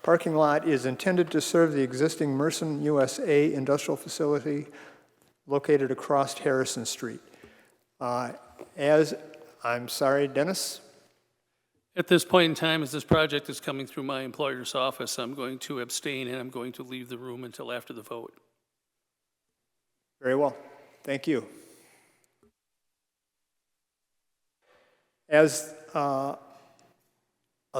Parking lot is intended to serve the existing Merson USA industrial facility located across Harrison Street. I'm sorry, Dennis? At this point in time, as this project is coming through my employer's office, I'm going to abstain and I'm going to leave the room until after the vote. Very well. Thank you. As a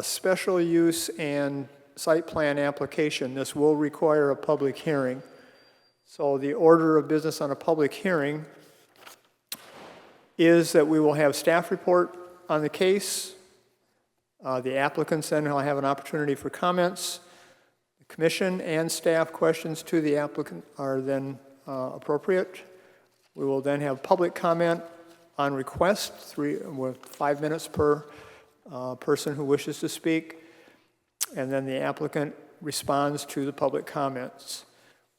special use and site plan application, this will require a public hearing. So the order of business on a public hearing is that we will have staff report on the case. The applicants then will have an opportunity for comments. The commission and staff questions to the applicant are then appropriate. We will then have public comment on request, with 5 minutes per person who wishes to speak, and then the applicant responds to the public comments.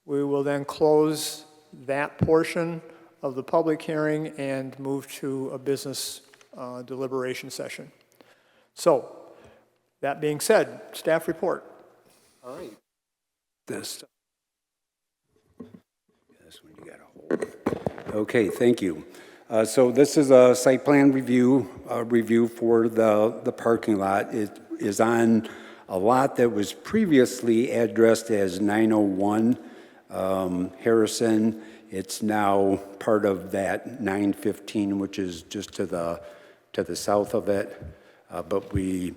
We will then close that portion of the public hearing and move to a business deliberation session. So, that being said, staff report. All right. This one you got to hold. Okay, thank you. So this is a site plan review for the parking lot. It is on a lot that was previously addressed as 901 Harrison. It's now part of that 915, which is just to the south of it. But we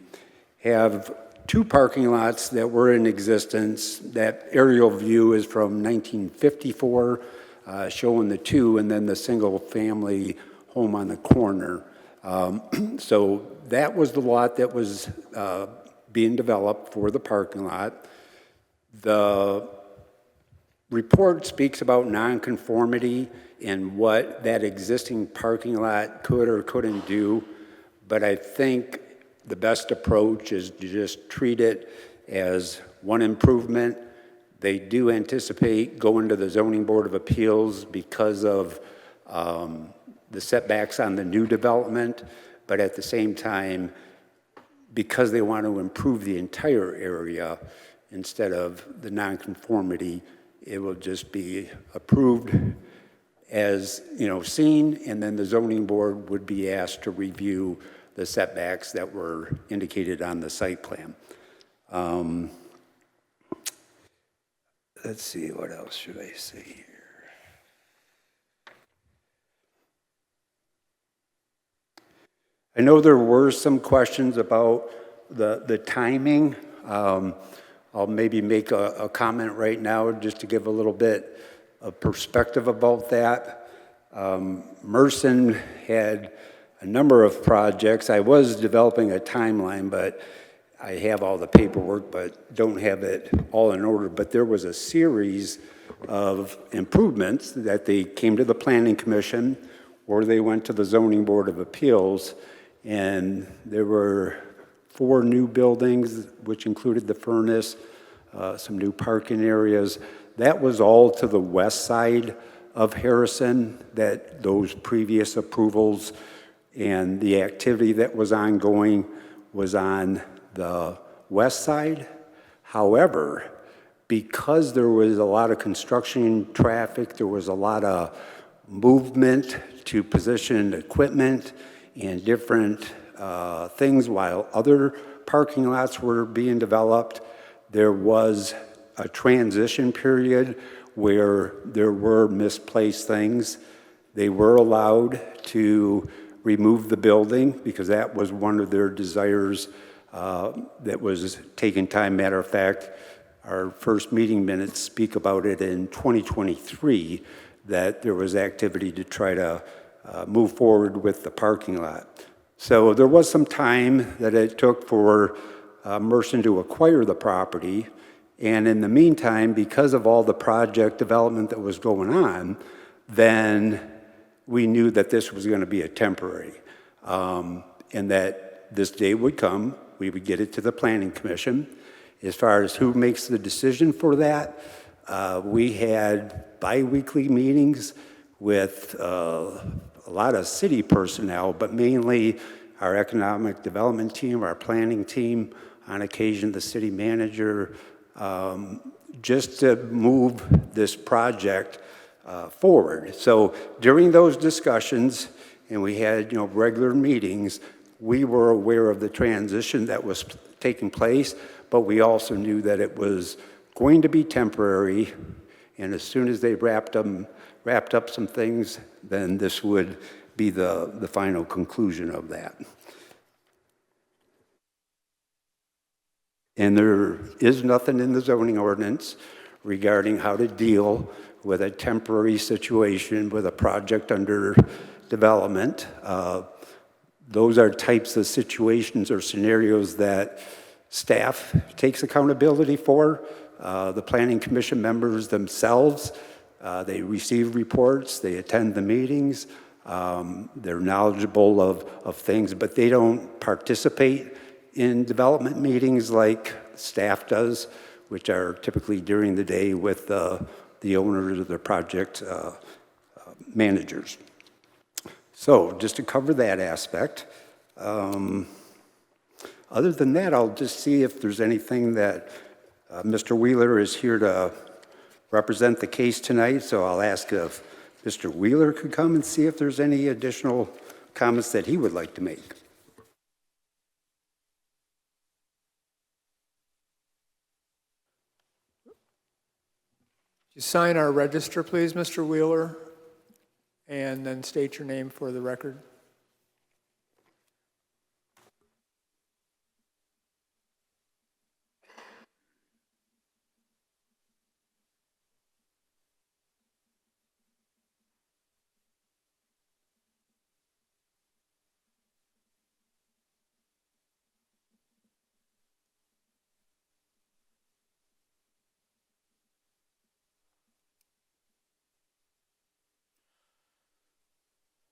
have two parking lots that were in existence. That aerial view is from 1954, showing the two, and then the single-family home on the corner. So that was the lot that was being developed for the parking lot. The report speaks about nonconformity and what that existing parking lot could or couldn't do, but I think the best approach is to just treat it as one improvement. They do anticipate going to the Zoning Board of Appeals because of the setbacks on the new development, but at the same time, because they want to improve the entire area instead of the nonconformity, it will just be approved as seen, and then the Zoning Board would be asked to review the setbacks that were indicated on the site plan. Let's see, what else should I say here? I know there were some questions about the timing. I'll maybe make a comment right now just to give a little bit of perspective about that. Merson had a number of projects. I was developing a timeline, but I have all the paperwork, but don't have it all in order. But there was a series of improvements that they came to the Planning Commission, or they went to the Zoning Board of Appeals, and there were 4 new buildings, which included the furnace, some new parking areas. That was all to the west side of Harrison, that those previous approvals and the activity that was ongoing was on the west side. However, because there was a lot of construction traffic, there was a lot of movement to position equipment and different things while other parking lots were being developed, there was a transition period where there were misplaced things. They were allowed to remove the building because that was one of their desires that was taking time. Matter of fact, our first meeting minutes speak about it in 2023, that there was activity to try to move forward with the parking lot. So there was some time that it took for Merson to acquire the property. And in the meantime, because of all the project development that was going on, then we knew that this was going to be a temporary, and that this day would come, we would get it to the Planning Commission. As far as who makes the decision for that, we had bi-weekly meetings with a lot of city personnel, but mainly our economic development team, our planning team, on occasion the city manager, just to move this project forward. So during those discussions, and we had, regular meetings, we were aware of the transition that was taking place, but we also knew that it was going to be temporary, and as soon as they wrapped up some things, then this would be the final conclusion of that. And there is nothing in the zoning ordinance regarding how to deal with a temporary situation with a project under development. Those are types of situations or scenarios that staff takes accountability for. The Planning Commission members themselves, they receive reports, they attend the meetings, they're knowledgeable of things, but they don't participate in development meetings like staff does, which are typically during the day with the owners of the project managers. So just to cover that aspect, other than that, I'll just see if there's anything that Mr. Wheeler is here to represent the case tonight, so I'll ask if Mr. Wheeler could come and see if there's any additional comments that he would like to make. You sign our register, please, Mr. Wheeler, and then state your name for the record.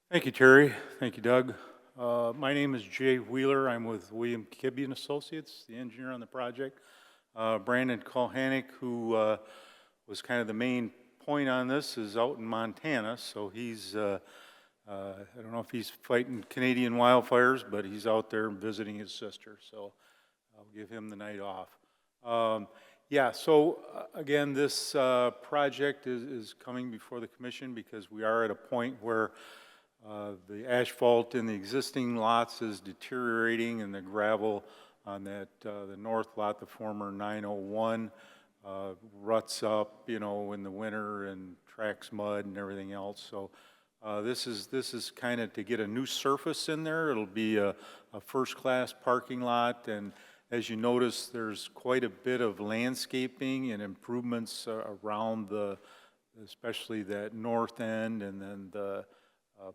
Thank you, Terry. Thank you, Doug. My name is Jay Wheeler. I'm with William Kibbe and Associates, the engineer on the project. Brandon Kulhanek, who was kind of the main point on this, is out in Montana, so he's, I don't know if he's fighting Canadian wildfires, but he's out there visiting his sister, so I'll give him the night off. Yeah, so again, this project is coming before the commission because we are at a point where the asphalt in the existing lots is deteriorating, and the gravel on that the north lot, the former 901, ruts up, in the winter and tracks mud and everything else. So this is kind of to get a new surface in there. It'll be a first-class parking lot, and as you notice, there's quite a bit of landscaping and improvements around especially that north end, and then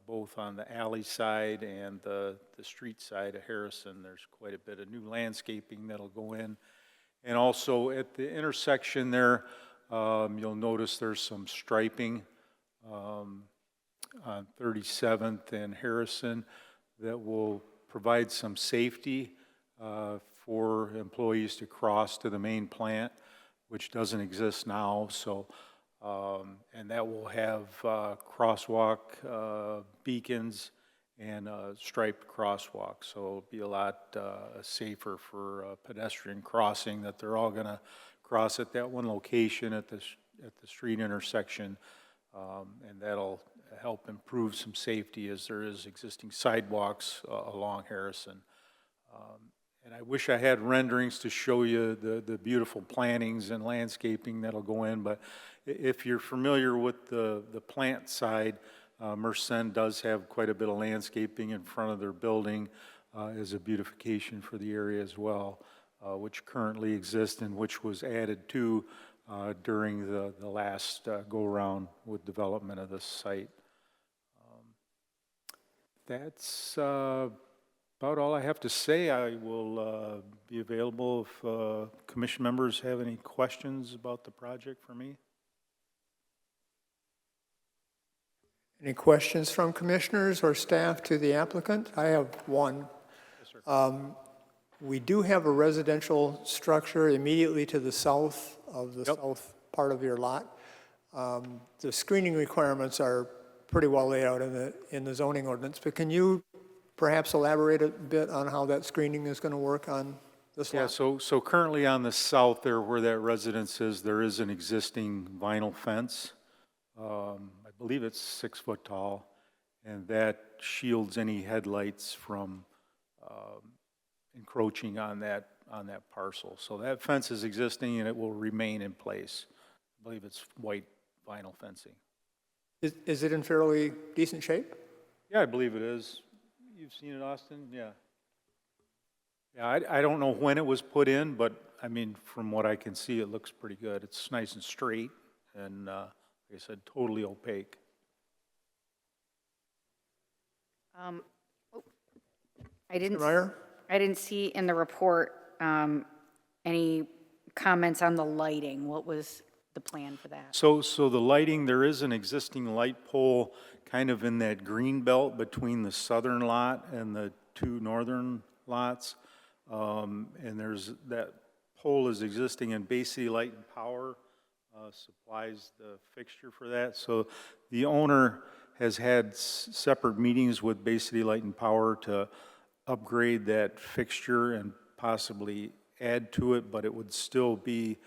both on the alley side and the street side of Harrison. There's quite a bit of new landscaping that'll go in. And also at the intersection there, you'll notice there's some striping on 37th and Harrison that will provide some safety for employees to cross to the main plant, which doesn't exist now. So and that will have crosswalk beacons and striped crosswalk. So it'll be a lot safer for pedestrian crossing, that they're all going to cross at that one location at the street intersection, and that'll help improve some safety as there is existing sidewalks along Harrison. And I wish I had renderings to show you the beautiful plantings and landscaping that'll go in, but if you're familiar with the plant side, Mersenne does have quite a bit of landscaping in front of their building as a beautification for the area as well, which currently exists and which was added to during the last go-around with development of this site. That's about all I have to say. I will be available if commission members have any questions about the project for me. Any questions from commissioners or staff to the applicant? I have one. Yes, sir. We do have a residential structure immediately to the south of the south part of your lot. The screening requirements are pretty well laid out in the zoning ordinance, but can you perhaps elaborate a bit on how that screening is going to work on this Yeah, lot? so currently on the south there, where that residence is, there is an existing vinyl fence. I believe it's 6 foot tall, and that shields any headlights from encroaching on that parcel. So that fence is existing and it will remain in place. I believe it's white vinyl fencing. Is it in fairly decent shape? Yeah, I believe it is. You've seen it, Austin? Yeah. Yeah, I don't know when it was put in, but I mean, from what I can see, it looks pretty good. It's nice and straight and, like I said, totally opaque. I didn't, Mr. Meyer? I didn't see in the report any comments on the lighting. What was the plan for that? So the lighting, there is an existing light pole kind of in that green belt between the southern lot and the 2 northern lots. And that pole is existing, and Bay City Light and Power supplies the fixture for that. So the owner has had separate meetings with Bay City Light and Power to upgrade that fixture and possibly add to it, but it would still be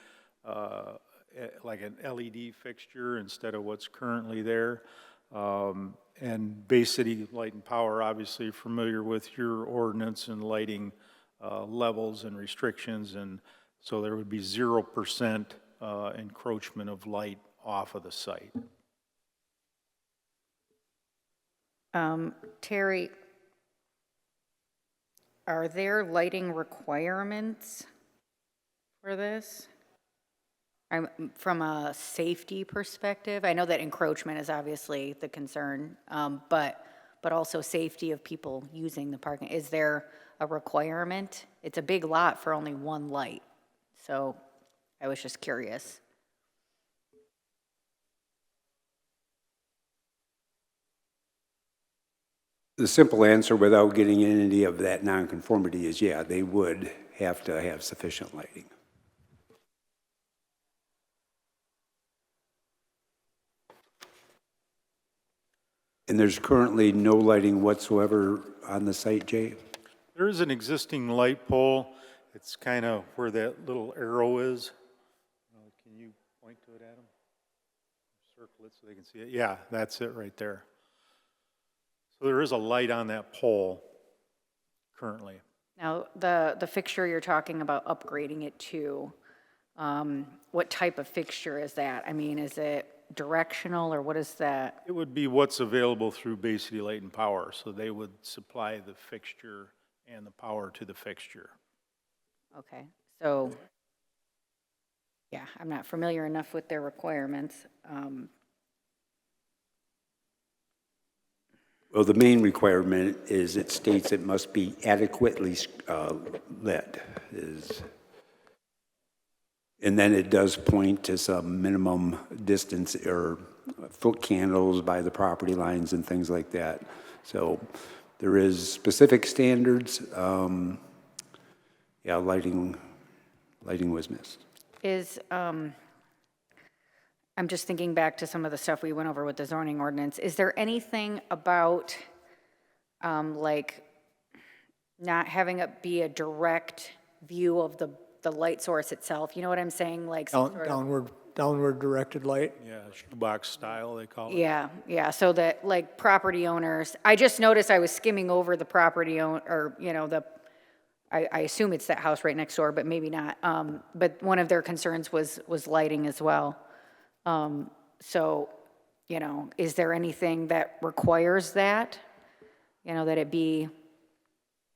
like an LED fixture instead of what's currently there. And Bay City Light and Power, obviously familiar with your ordinance and lighting levels and restrictions, and so there would be 0% encroachment of light off of the site. Terry, are there lighting requirements for this? From a safety perspective, I know that encroachment is obviously the concern, but also safety of people using the parking. Is there a requirement? It's a big lot for only one light, so I was just curious. The simple answer, without getting into any of that nonconformity, is yeah, they would have to have sufficient lighting. And there's currently no lighting whatsoever on the site, Jay? There is an existing light pole. It's kind of where that little arrow is. Can you point to it, Adam? Circle it so they can see it. Yeah, that's it right there. So there is a light on that pole currently. Now, the fixture you're talking about upgrading it to, what type of fixture is that? I mean, is it directional, or what is that? It would be what's available through Bay City Light and Power, so they would supply the fixture and the power to the fixture. Okay, so, yeah, I'm not familiar enough with their requirements. Well, the main requirement is it states it must be adequately lit. And then it does point to some minimum distance or foot candles by the property lines and things like that. So there is specific standards. Yeah, lighting was missed. I'm just thinking back to some of the stuff we went over with the zoning ordinance. Is there anything about, like, not having it be a direct view of the light source itself? You know what I'm saying? Like some sort of, Downward directed light? Yeah, shoebox style, they call it. yeah, so that, like, property owners, I just noticed I was skimming over the property owner, or, you know, I assume it's that house right next door, but maybe not. But one of their concerns was lighting as well. So, you know, is there anything that requires that? You know, that it be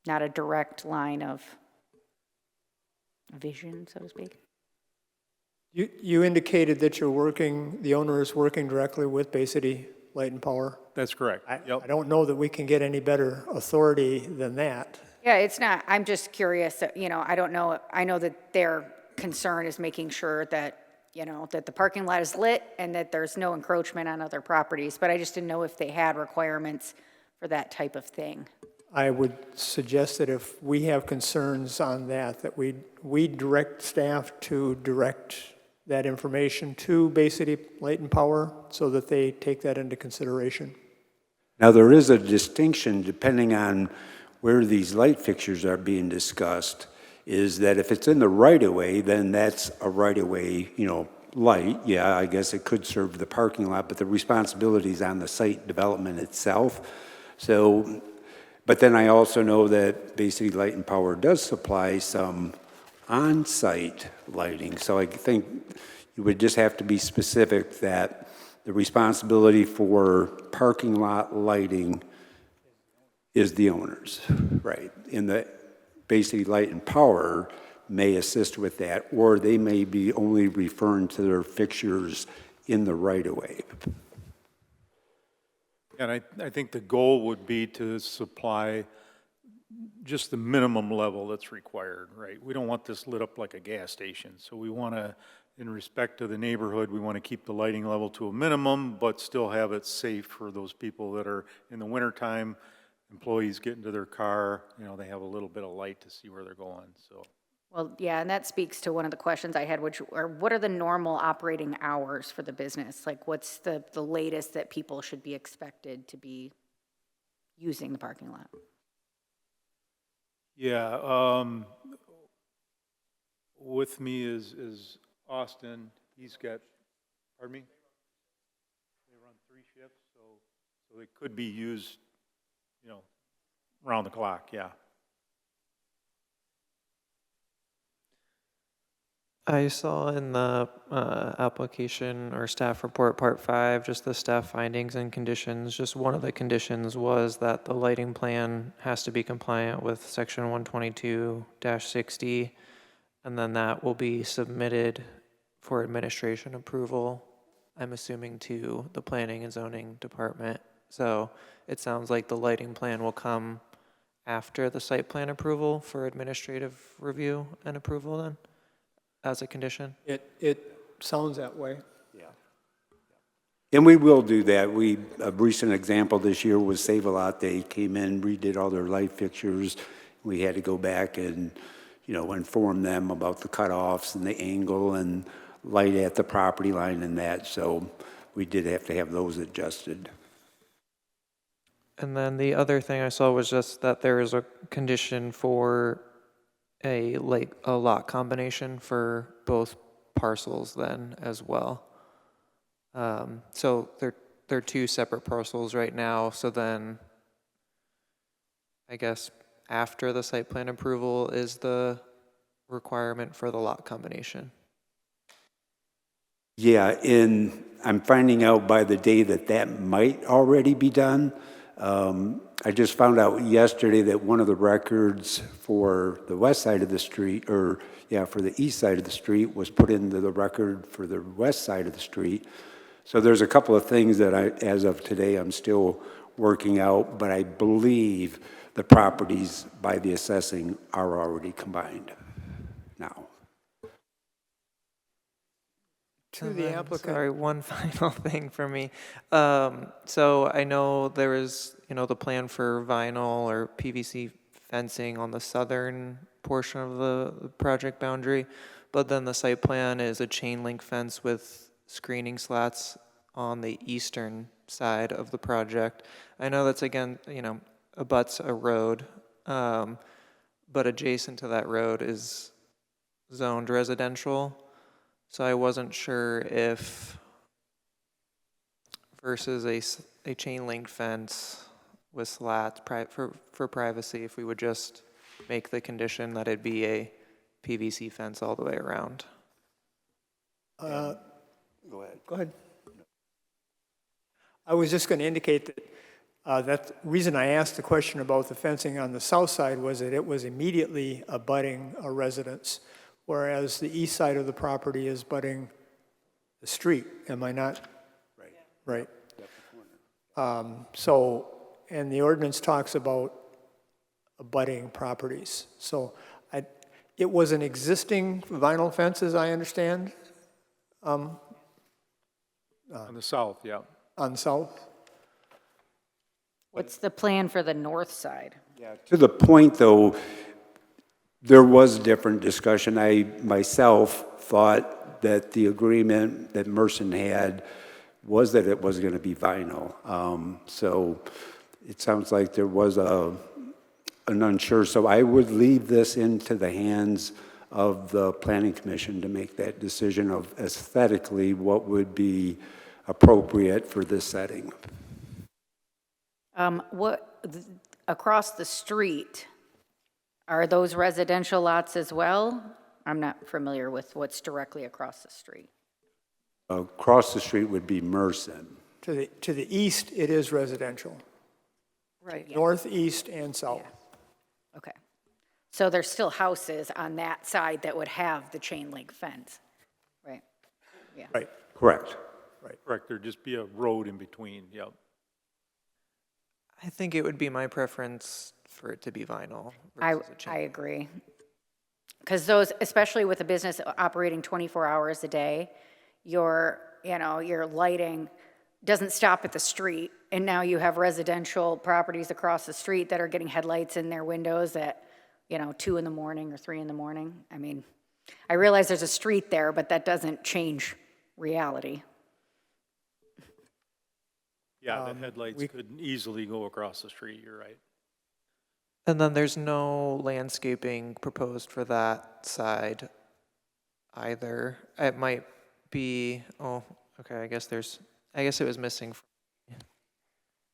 not a direct line of vision, so to speak? You indicated that the owner is working directly with Bay City Light and Power. That's correct. I Yep. don't know that we can get any better authority than that. Yeah, it's not, I'm just curious, you know, I don't know, I know that their concern is making sure that, you know, that the parking lot is lit and that there's no encroachment on other properties, but I just didn't know if they had requirements for that type of thing. I would suggest that if we have concerns on that we direct staff to direct that information to Bay City Light and Power so that they take that into consideration. Now, there is a distinction depending on where these light fixtures are being discussed. is that if it's in the right-of-way, then that's a right-of-way, light. Yeah, I guess it could serve the parking lot, but the responsibility is on the site development itself. So, but then I also know that Bay City Light and Power does supply some on-site lighting. So I think you would just have to be specific that the responsibility for parking lot lighting is the owner's, right? And the Bay City Light and Power may assist with that, or they may be only referring to their fixtures in the right-of-way. And I think the goal would be to supply just the minimum level that's required, right? We don't want this lit up like a gas station. So we want to, in respect to the neighborhood, we want to keep the lighting level to a minimum, but still have it safe for those people that are in the wintertime, employees get into their car, they have a little bit of light to see where they're going, so. Well, yeah, and that speaks to one of the questions I had, which are what are the normal operating hours for the business? Like, what's the latest that people should be expected to be using the parking lot? Yeah, with me is Austin. He's got, pardon me? They run 3 shifts, so they could be used, round the clock, yeah. I saw in the application or staff report, part 5, just the staff findings and conditions. Just one of the conditions was that the lighting plan has to be compliant with section 122-60, and then that will be submitted for administration approval, I'm assuming to the planning and zoning department. So it sounds like the lighting plan will come after the site plan approval for administrative review and approval then? As a condition? It sounds that way. And we will do that. A recent example this year was Save-A-Lot. They came in, redid all their light fixtures. We had to go back and, inform them about the cutoffs and the angle and light at the property line and that. So we did have to have those adjusted. And then the other thing I saw was just that there is a condition for a lot combination for both parcels then as well. So they're 2 separate parcels right now. So then I guess after the site plan approval is the requirement for the lot combination. Yeah, and I'm finding out by the day that might already be done. I just found out yesterday that one of the records for the west side of the street, for the east side of the street was put into the record for the west side of the street. So there's a couple of things that as of today, I'm still working out, but I believe the properties by the assessing are already combined now. To the applicant. Sorry, one final thing for me. So I know there is, the plan for vinyl or PVC fencing on the southern portion of the project boundary, but then the site plan is a chain link fence with screening slats on the eastern side of the project. I know that's again, abuts a road, but adjacent to that road is zoned residential. So I wasn't sure if versus a chain link fence with slats for privacy, if we would just make the condition that it be a PVC fence all the way around. Go ahead. Go ahead. I was just going to indicate that that reason I asked the question about the fencing on the south side was that it was immediately abutting a residence, whereas the east side of the property is abutting the street. Am I not? Right. And the ordinance talks about abutting properties. So it was an existing vinyl fence, as I understand, On the south, yeah. on south. What's the plan for the north side? To the point, though, there was different discussion. I myself thought that the agreement that Merson had was that it was going to be vinyl. So it sounds like there was a an unsure, so I would leave this into the hands of the planning commission to make that decision of aesthetically what would be appropriate for this setting. Across the street, are those residential lots as well? I'm not familiar with what's directly across the street. Across the street would be Merson. To the east, it is residential, Right. north, east, and south. Okay. So there's still houses on that side that would have the chain link fence, right? Yeah. Right. Correct. Correct, there'd just be a road in between, yep. I think it would be my preference for it to be vinyl I versus a chain. agree. Because those, especially with a business operating 24 hours a day, your lighting doesn't stop at the street. And now you have residential properties across the street that are getting headlights in their windows at, 2 in the morning or 3 in the morning. I mean, I realize there's a street there, but that doesn't change reality. Yeah, the headlights could easily go across the street, you're right. And then there's no landscaping proposed for that side either. It might be, okay, I guess it was missing.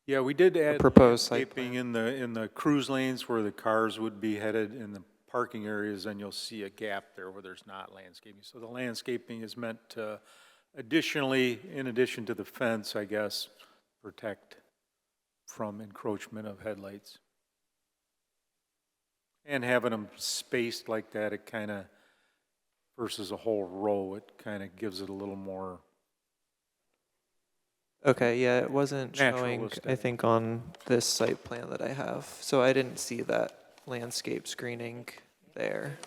Yeah, we did add proposed site landscaping in the cruise lanes where the cars would be headed, in the parking areas, and you'll see a gap there where there's not landscaping. So the landscaping is meant to additionally, in addition to the fence, I guess, protect from encroachment of headlights. And having them spaced like that, it kind of, versus a whole row, it kind of gives it a little more. Okay, yeah, it wasn't showing, Naturalistic. I think, on this site plan that I have. So I didn't see that landscape screening there.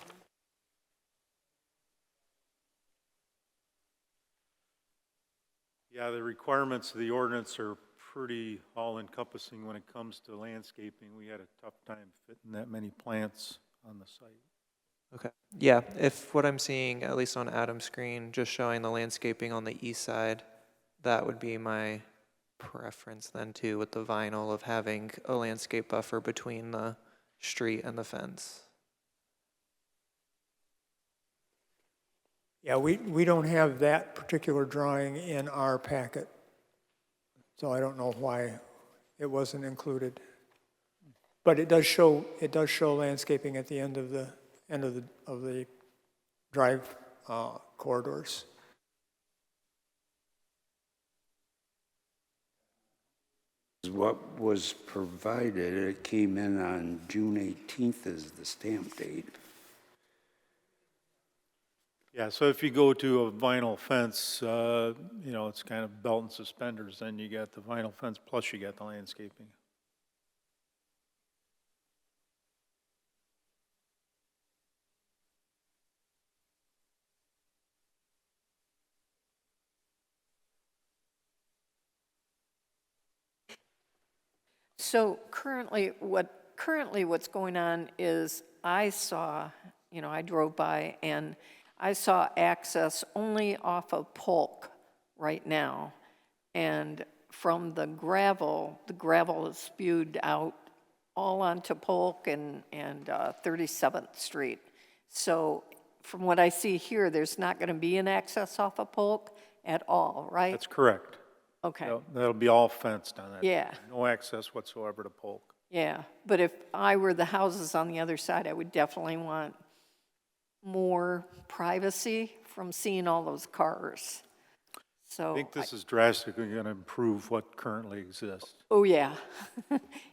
Yeah, the requirements of the ordinance are pretty all-encompassing when it comes to landscaping. We had a tough time fitting that many plants on the site. Okay. Yeah, if what I'm seeing, at least on Adam's screen, just showing the landscaping on the east side, that would be my preference then too, with the vinyl of having a landscape buffer between the street and the fence. Yeah, we don't have that particular drawing in our packet, so I don't know why it wasn't included. But it does show landscaping at the end of the drive corridors. What was provided, it came in on June 18th as the stamp date. Yeah, so if you go to a vinyl fence, it's kind of belt and suspenders, then you got the vinyl fence plus you got the landscaping. So currently what's going on is I drove by and I saw access only off of Polk right now. And from the gravel is spewed out all onto Polk and 37th Street. So from what I see here, there's not going to be an access off of Polk at all, right? That's correct. Okay. That'll be all fenced on that. Yeah. No access whatsoever to Polk. Yeah, but if I were the houses on the other side, I would definitely want more privacy from seeing all those cars. So I think this is drastically going to improve what currently exists. oh, yeah.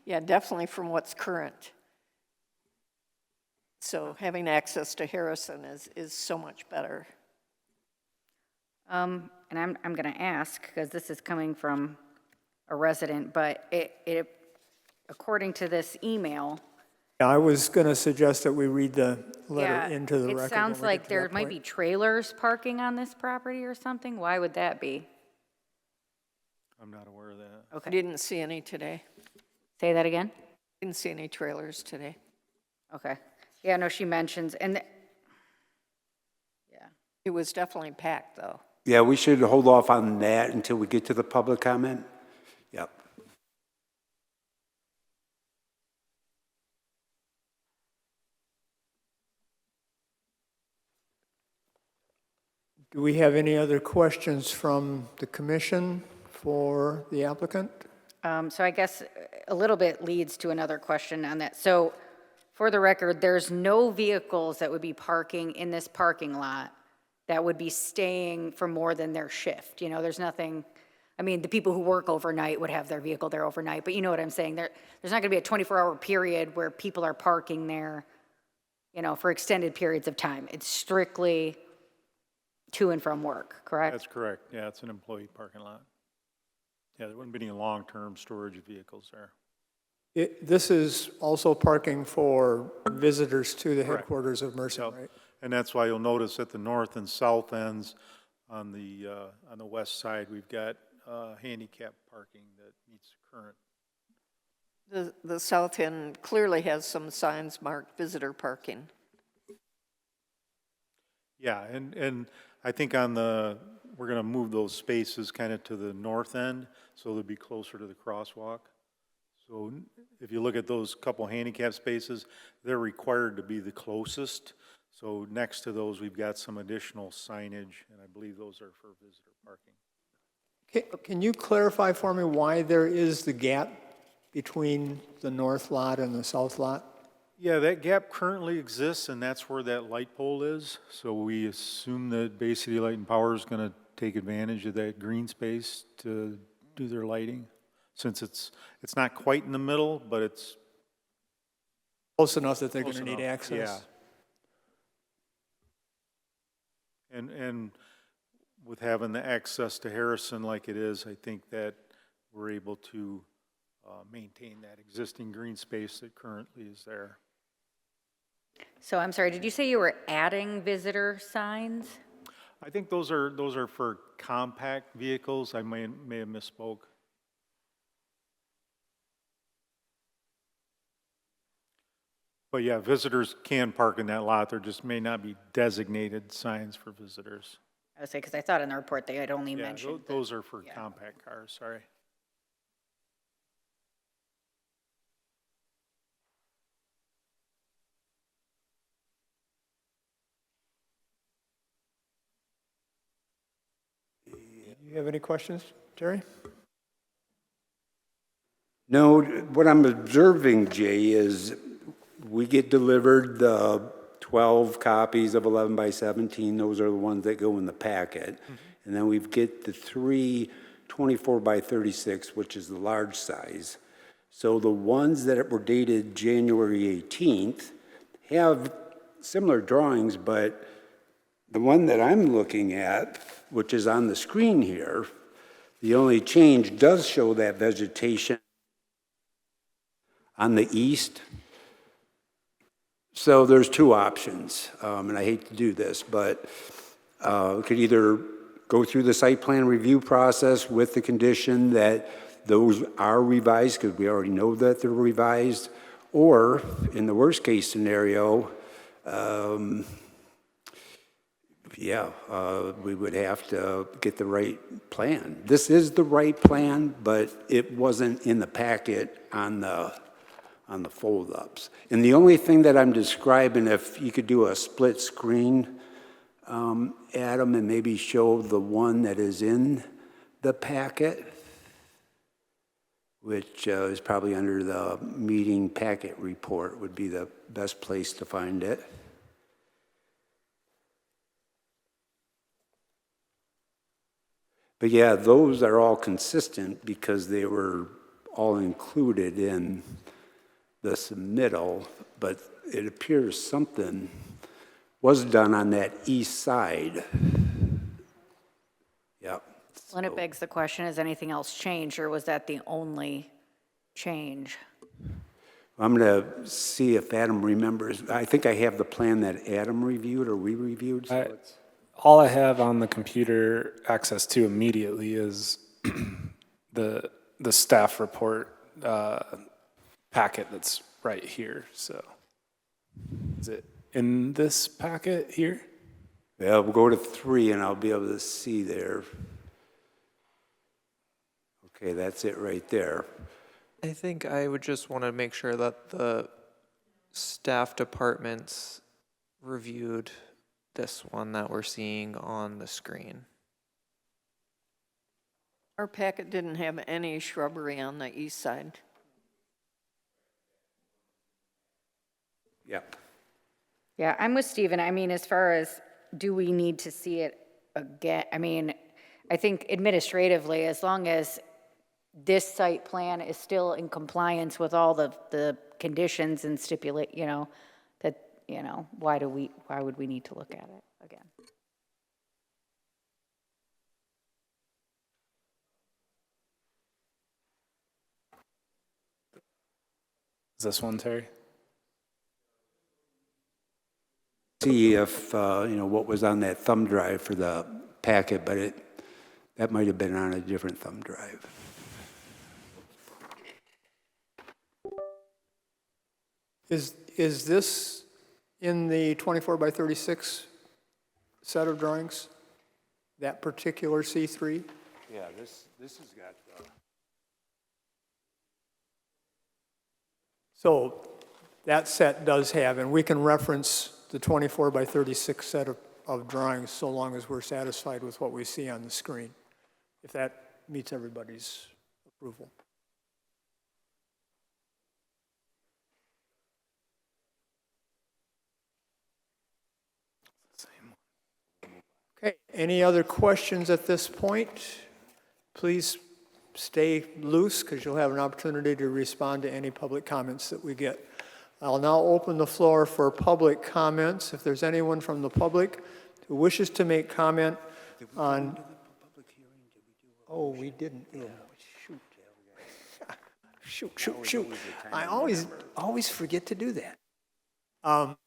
Yeah, definitely from what's current. So having access to Harrison is so much better. And I'm going to ask, because this is coming from a resident, but it according to this email, Yeah, I was going to suggest that we read the letter yeah, into the record. it sounds when we get like to there that might point. be trailers parking on this property or something. Why would that be? I'm not aware of that. I Okay, didn't see any today. say that again? Didn't see any trailers today. Okay. Yeah, no, she mentions, and, yeah. It was definitely packed, though. Yeah, we should hold off on that until we get to the public comment. Yep. Do we have any other questions from the commission for the applicant? So I guess a little bit leads to another question on that. So for the record, there's no vehicles that would be parking in this parking lot that would be staying for more than their shift. You know, there's nothing, I mean, the people who work overnight would have their vehicle there overnight, but you know what I'm saying? There's not gonna be a 24-hour period where people are parking there, you know, for extended periods of time. It's strictly to and from work, correct? That's correct. Yeah, it's an employee parking lot. Yeah, there wouldn't be any long-term storage of vehicles there. This is also parking for visitors to the Correct. headquarters of Mercy, Yep. right? And that's why you'll notice at the north and south ends on the west side, we've got handicap parking that meets current. The south end clearly has some signs marked visitor parking. Yeah, and I think we're gonna move those spaces kind of to the north end, so they'll be closer to the crosswalk. So if you look at those couple handicap spaces, they're required to be the closest. So next to those, we've got some additional signage, and I believe those are for visitor parking. Can you clarify for me why there is the gap between the north lot and the south lot? Yeah, that gap currently exists, and that's where that light pole is. So we assume that Bay City Light and Power is gonna take advantage of that green space to do their lighting, since it's not quite in the middle, but it's Close enough that they're close going to need enough. access? Yeah. And with having the access to Harrison like it is, I think that we're able to maintain that existing green space that currently is there. So I'm sorry, did you say you were adding visitor signs? I think those are for compact vehicles. I may have misspoke. But yeah, visitors can park in that lot. There just may not be designated signs for visitors. I would say, because I thought in the report they had only Yeah, mentioned. those are for yeah. compact cars, sorry. Do you have any questions, Terry? No, what I'm observing, Jay, is we get delivered the 12 copies of 11 by 17. Those are the ones that go in the packet. And then we get the 3 24 by 36, which is the large size. So the ones that were dated January 18th have similar drawings, but the one that I'm looking at, which is on the screen here, the only change does show that vegetation on the east. So there's two options, and I hate to do this, but we could either go through the site plan review process with the condition that those are revised, because we already know that they're revised, or in the worst case scenario, we would have to get the right plan. This is the right plan, but it wasn't in the packet on the fold-ups. And the only thing that I'm describing, if you could do a split screen, Adam, and maybe show the one that is in the packet, which is probably under the meeting packet report would be the best place to find it. But yeah, those are all consistent because they were all included in the submittal, but it appears something was done on that east side. Yep. Well, and it begs the question, has anything else changed, or was that the only change? I'm gonna see if Adam remembers. I think I have the plan that Adam reviewed or we reviewed. So it's, All I have on the computer access to immediately is the staff report packet that's right here. So is it in this packet here? yeah, we'll go to 3 and I'll be able to see there. Okay, that's it right there. I think I would just want to make sure that the staff departments reviewed this one that we're seeing on the screen. Our packet didn't have any shrubbery on the east side. Yeah. Yeah, I'm with Stephen. I mean, as far as, do we need to see it again? I mean, I think administratively, as long as this site plan is still in compliance with all the conditions and stipulate, you know, that, you know, why would we need to look at it again? Is this one, Terry? See if, what was on that thumb drive for the packet, but that might have been on a different thumb drive. Is this in the 24 by 36 set of drawings? That particular C3? Yeah, this has got, So that set does have, and we can reference the 24 by 36 set of drawings so long as we're satisfied with what we see on the screen, if that meets everybody's approval. Okay, any other questions at this point? Please stay loose because you'll have an opportunity to respond to any public comments that we get. I'll now open the floor for public comments. If there's anyone from the public who wishes to make comment on... Oh, we didn't. Oh, shoot. I always forget to do that.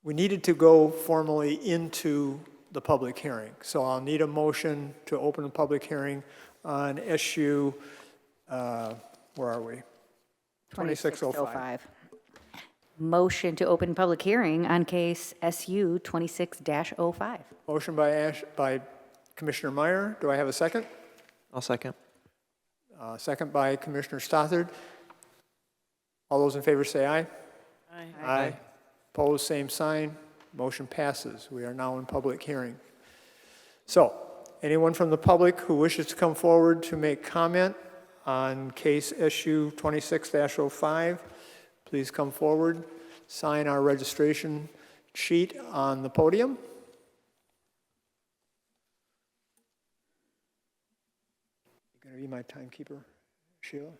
We needed to go formally into the public hearing. So I'll need a motion to open the public hearing on SU, where are we? 2605. Motion to open public hearing on case SU 26-05. Motion by Commissioner Meyer. Do I have a second? I'll second. Second by Commissioner Stothard. All those in favor say aye. Aye. Opposed, same sign. Motion passes. We are now in public hearing. So, anyone from the public who wishes to come forward to make comment on case SU 26-05, please come forward, sign our registration sheet on the podium. You gonna be my timekeeper, Sheila?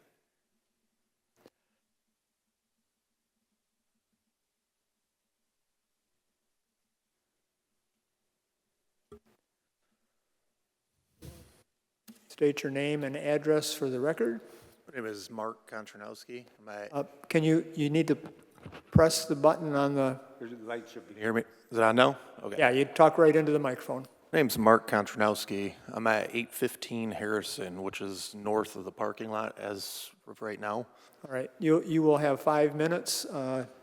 State your name and address for the record. My name is Mark Kontranowski. I'm at, Can you need to press the button on the, the light should be. can you hear me? Is it on now? Okay. yeah, you talk right into the microphone. My name's Mark Kontranowski. I'm at 815 Harrison, which is north of the parking lot as of right now. All right, you will have 5 minutes.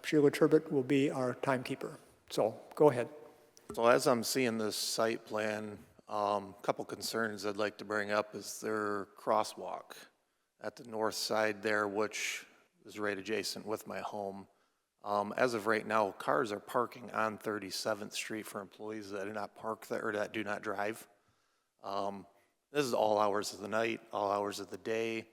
Sheila Turbot will be our timekeeper. So go ahead. So as I'm seeing this site plan, a couple concerns I'd like to bring up is their crosswalk at the north side there, which is right adjacent with my home. As of right now, cars are parking on 37th Street for employees that do not park there or that do not drive. This is all hours of the night, all hours of the day.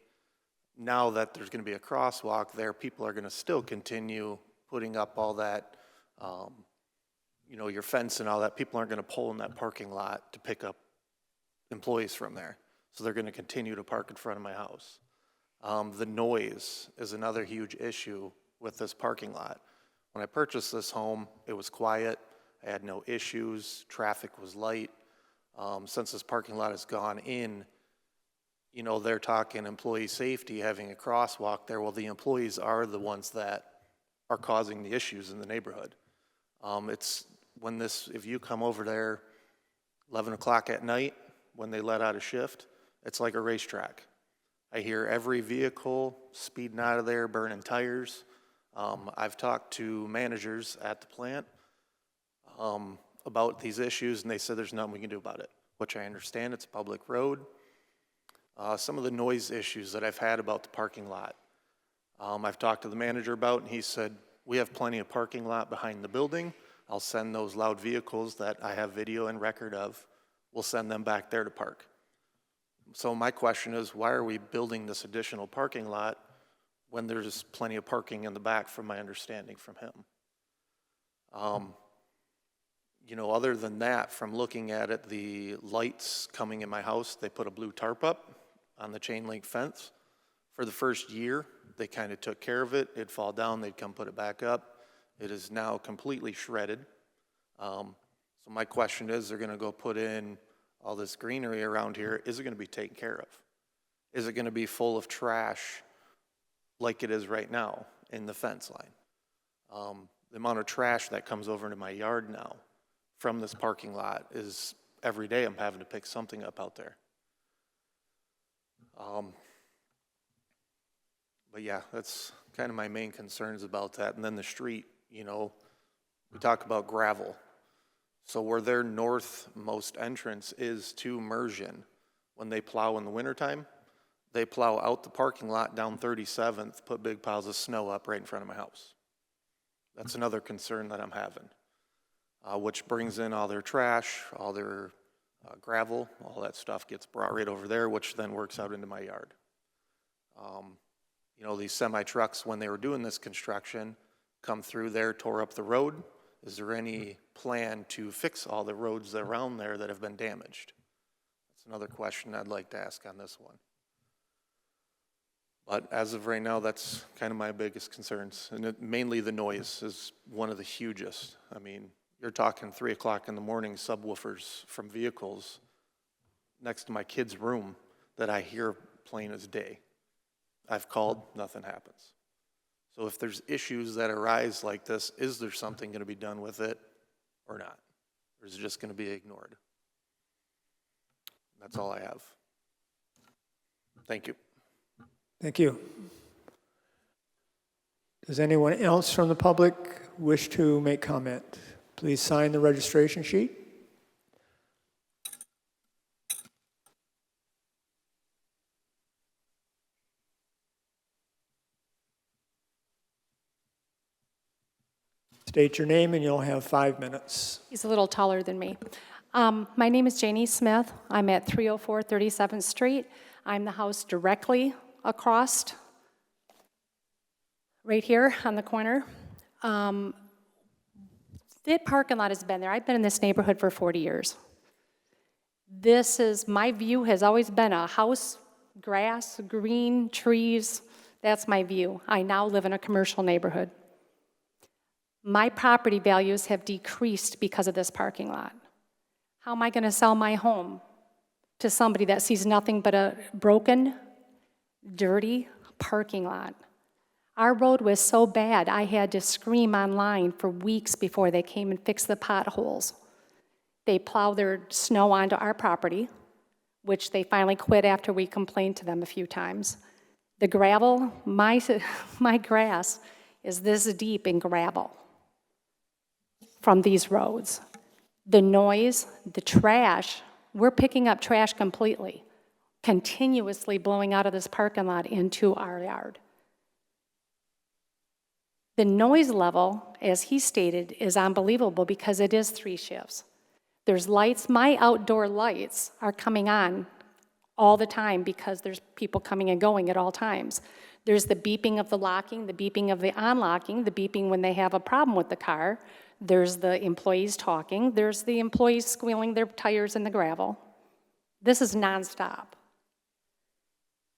Now that there's going to be a crosswalk there, people are going to still continue putting up all that, your fence and all that. People aren't going to pull in that parking lot to pick up employees from there. So they're going to continue to park in front of my house. The noise is another huge issue with this parking lot. When I purchased this home, it was quiet. I had no issues. Traffic was light. Since this parking lot has gone in, they're talking employee safety, having a crosswalk there. Well, the employees are the ones that are causing the issues in the neighborhood. If you come over there 11 o'clock at night when they let out a shift, it's like a racetrack. I hear every vehicle speeding out of there, burning tires. I've talked to managers at the plant about these issues, and they said there's nothing we can do about it, which I understand. It's a public road. Some of the noise issues that I've had about the parking lot, I've talked to the manager about, and he said, we have plenty of parking lot behind the building. I'll send those loud vehicles that I have video and record of, we'll send them back there to park. So my question is, why are we building this additional parking lot when there's plenty of parking in the back, from my understanding from him? You know, other than that, from looking at it, the lights coming in my house, they put a blue tarp up on the chain link fence. For the first year, they kind of took care of it. It'd fall down, they'd come put it back up. It is now completely shredded. So my question is, they're gonna go put in all this greenery around here. Is it gonna be taken care of? Is it gonna be full of trash like it is right now in the fence line? The amount of trash that comes over into my yard now from this parking lot is, every day I'm having to pick something up out there. But yeah, that's kind of my main concerns about that. And then the street, you know, we talk about gravel. So where their northmost entrance is to Mersion, when they plow in the wintertime, they plow out the parking lot down 37th, put big piles of snow up right in front of my house. That's another concern that I'm having, which brings in all their trash, all their gravel, all that stuff gets brought right over there, which then works out into my yard. You know, these semi-trucks, when they were doing this construction, come through there, tore up the road. Is there any plan to fix all the roads around there that have been damaged? That's another question I'd like to ask on this one. But as of right now, that's kind of my biggest concerns. And mainly the noise is one of the hugest. I mean, you're talking 3 o'clock in the morning, subwoofers from vehicles next to my kid's room that I hear plain as day. I've called, nothing happens. So if there's issues that arise like this, is there something going to be done with it or not? Or is it just going to be ignored? That's all I have. Thank you. Thank you. Does anyone else from the public wish to make comment? Please sign the registration sheet. State your name and you'll have 5 minutes. He's a little taller than me. My name is Janie Smith. I'm at 304 37th Street. I'm the house directly across, right here on the corner. That parking lot has been there. I've been in this neighborhood for 40 years. This is, my view has always been a house, grass, green, trees. That's my view. I now live in a commercial neighborhood. My property values have decreased because of this parking lot. How am I going to sell my home to somebody that sees nothing but a broken, dirty parking lot? Our road was so bad, I had to scream online for weeks before they came and fixed the potholes. They plow their snow onto our property, which they finally quit after we complained to them a few times. The gravel, my grass is this deep in gravel from these roads. The noise, the trash, we're picking up trash completely, continuously blowing out of this parking lot into our yard. The noise level, as he stated, is unbelievable because it is 3 shifts. There's lights, my outdoor lights are coming on all the time because there's people coming and going at all times. There's the beeping of the locking, the beeping of the unlocking, the beeping when they have a problem with the car. There's the employees talking. There's the employees squealing their tires in the gravel. This is nonstop.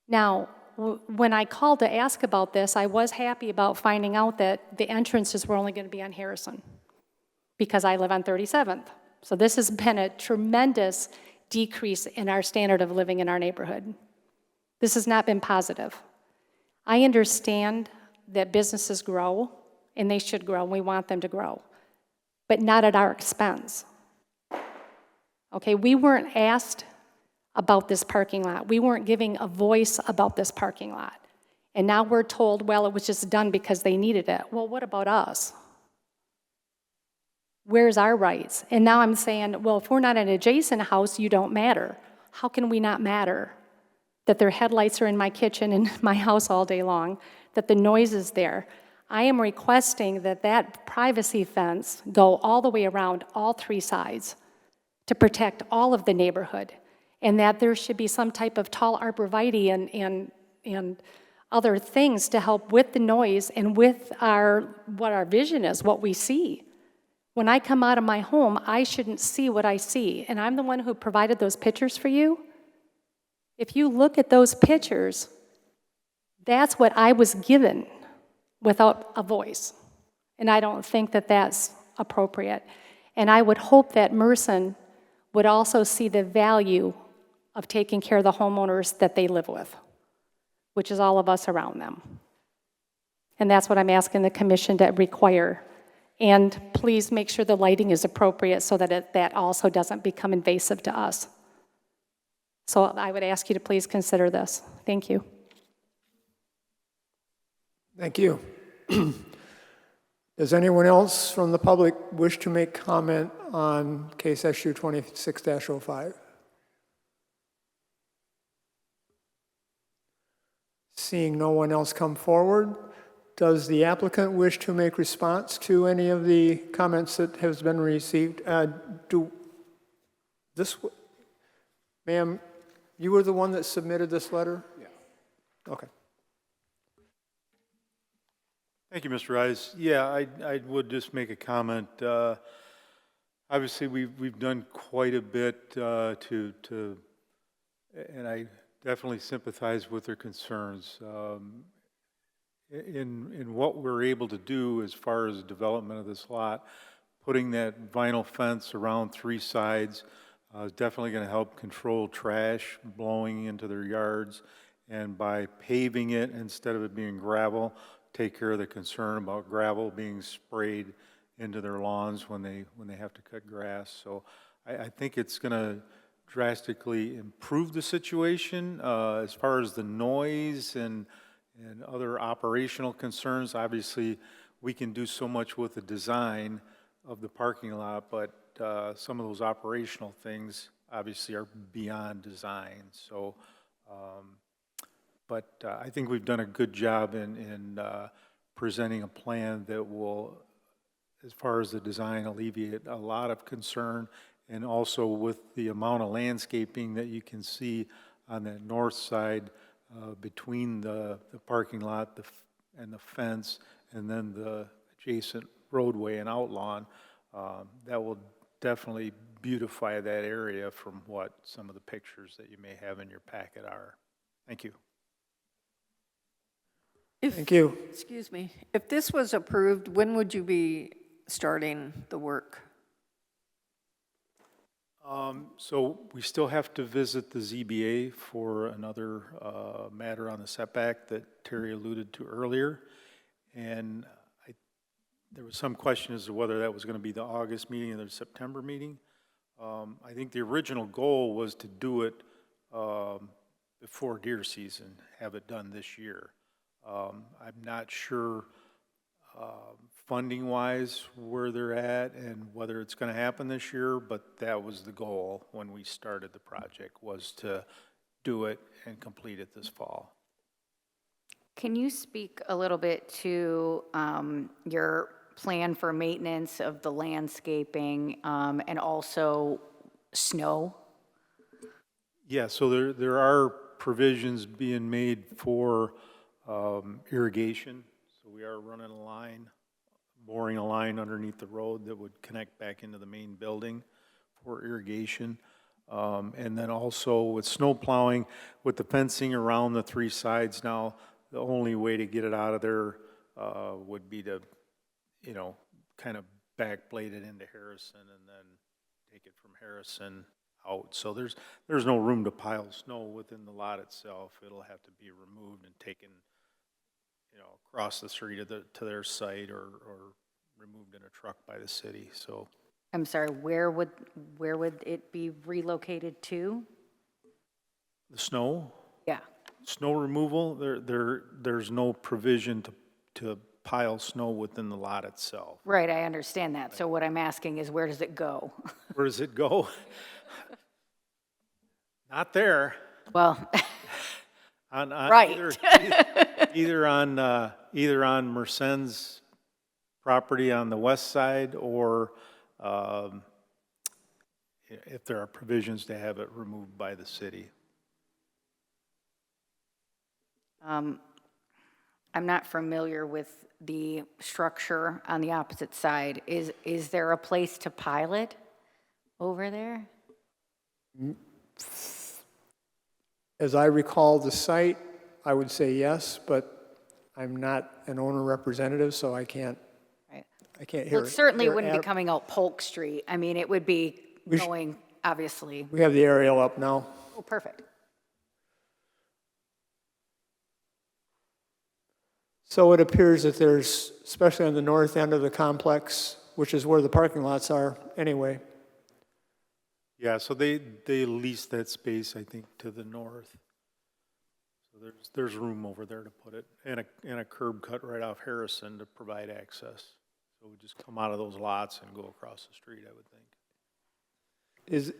Now, when I called to ask about this, I was happy about finding out that the entrances were only going to be on Harrison because I live on 37th. So this has been a tremendous decrease in our standard of living in our neighborhood. This has not been positive. I understand that businesses grow, and they should grow, and we want them to grow, but not at our expense. Okay, we weren't asked about this parking lot. We weren't giving a voice about this parking lot. And now we're told, well, it was just done because they needed it. Well, what about us? Where's our rights? And now I'm saying, well, if we're not an adjacent house, you don't matter. How can we not matter? That their headlights are in my kitchen and my house all day long, that the noise is there. I am requesting that that privacy fence go all the way around all three sides to protect all of the neighborhood, and that there should be some type of tall arborvitae and other things to help with the noise and with what our vision is, what we see. When I come out of my home, I shouldn't see what I see, and I'm the one who provided those pictures for you. If you look at those pictures, that's what I was given without a voice, and I don't think that that's appropriate. And I would hope that Merson would also see the value of taking care of the homeowners that they live with, which is all of us around them. And that's what I'm asking the commission to require. And please make sure the lighting is appropriate so that that also doesn't become invasive to us. So I would ask you to please consider this. Thank you. Thank you. Does anyone else from the public wish to make comment on case SU 26-05? Seeing no one else come forward, does the applicant wish to make response to any of the comments that has been received? Ma'am, you were the one that submitted this letter? Yeah. Okay. Thank you, Mr. Rice. Yeah, I would just make a comment. Obviously, we've done quite a bit and I definitely sympathize with their concerns. In what we're able to do as far as the development of this lot, putting that vinyl fence around three sides is definitely going to help control trash blowing into their yards, and by paving it instead of it being gravel, take care of the concern about gravel being sprayed into their lawns when they have to cut grass. So I think it's going to drastically improve the situation as far as the noise and other operational concerns. Obviously, we can do so much with the design of the parking lot, but some of those operational things obviously are beyond design. So, but I think we've done a good job in presenting a plan that will, as far as the design, alleviate a lot of concern, and also with the amount of landscaping that you can see on that north side between the parking lot and the fence, and then the adjacent roadway and outlawn, that will definitely beautify that area from what some of the pictures that you may have in your packet are. Thank you. Thank you. Excuse me. If this was approved, when would you be starting the work? So we still have to visit the ZBA for another matter on the setback that Terry alluded to earlier. And there was some question as to whether that was going to be the August meeting or the September meeting. I think the original goal was to do it before deer season, have it done this year. I'm not sure funding-wise where they're at and whether it's going to happen this year, but that was the goal when we started the project, was to do it and complete it this fall. Can you speak a little bit to your plan for maintenance of the landscaping and also snow? Yeah, so there are provisions being made for irrigation. So we are running a line, boring a line underneath the road that would connect back into the main building for irrigation. And then also with snow plowing, with the fencing around the three sides now, the only way to get it out of there would be to, kind of backblade it into Harrison and then take it from Harrison out. So there's no room to pile snow within the lot itself. It'll have to be removed and taken, across the street to their site or removed in a truck by the city. So I'm sorry, where would it be relocated to? the snow Yeah. removal, there's no provision to pile snow within the lot itself. Right, I understand that. So what I'm asking is, where does it go? Where does it go? Not there. Well, On Right. either on Mersen's property on the west side, or if there are provisions to have it removed by the city. I'm not familiar with the structure on the opposite side. Is there a place to pilot over there? As I recall the site, I would say yes, but I'm not an owner representative, so I can't Right. hear. Well, it certainly hear wouldn't be Ad- coming out Polk Street. I mean, it would be going, obviously. We have the aerial up now. Oh, perfect. So it appears that there's, especially on the north end of the complex, which is where the parking lots are anyway. Yeah, so they lease that space, I think, to the north. So there's room over there to put it, and a curb cut right off Harrison to provide access. So we just come out of those lots and go across the street, I would think.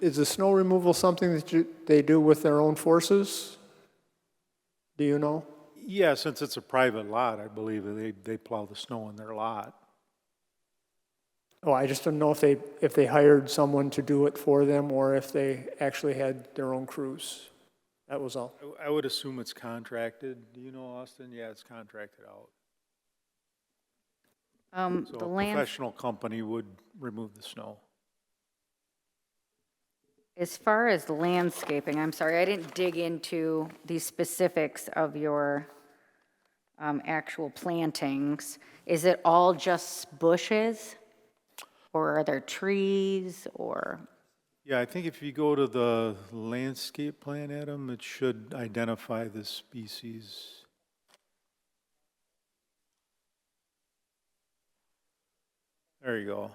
Is the snow removal something that they do with their own forces? Do you know? Yeah, since it's a private lot, I believe they plow the snow in their lot. Oh, I just don't know if they hired someone to do it for them or if they actually had their own crews. That was all. I would assume it's contracted. Do you know, Austin? Yeah, it's contracted out. So The a land, professional company would remove the snow. as far as landscaping, I'm sorry, I didn't dig into the specifics of your actual plantings. Is it all just bushes? Or are there trees or? Yeah, I think if you go to the landscape plan, Adam, it should identify the species. There you go.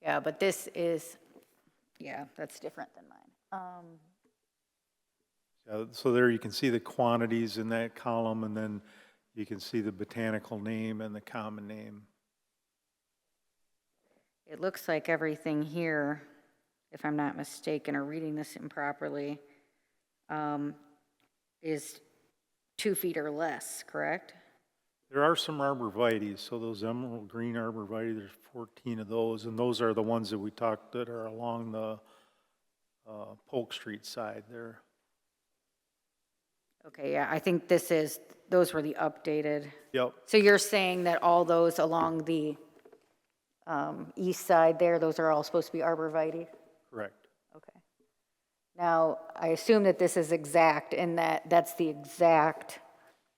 Yeah, but this is, yeah, that's different than mine. So there you can see the quantities in that column, and then you can see the botanical name and the common name. It looks like everything here, if I'm not mistaken or reading this improperly, is 2 feet or less, correct? There are some arborvitaes, so those emerald green arborvitae, there's 14 of those, and those are the ones that we talked that are along the Polk Street side there. Okay, yeah, I think those were the updated. Yep, So you're saying that all those along the east side there, those are all supposed to be arborvitae? correct. Okay. Now, I assume that this is exact in that that's the exact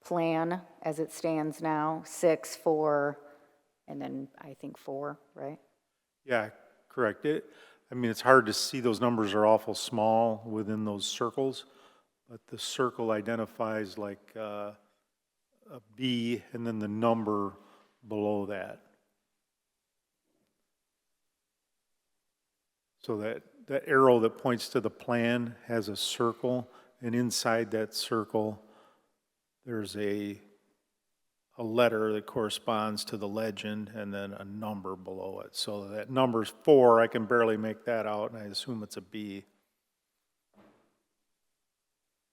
plan as it stands now, 6, 4, and then I think 4, right? Yeah, correct. I mean, it's hard to see, those numbers are awful small within those circles, but the circle identifies like a B and then the number below that. So that arrow that points to the plan has a circle, and inside that circle, there's a letter that corresponds to the legend and then a number below it. So that number's 4, I can barely make that out, and I assume it's a B.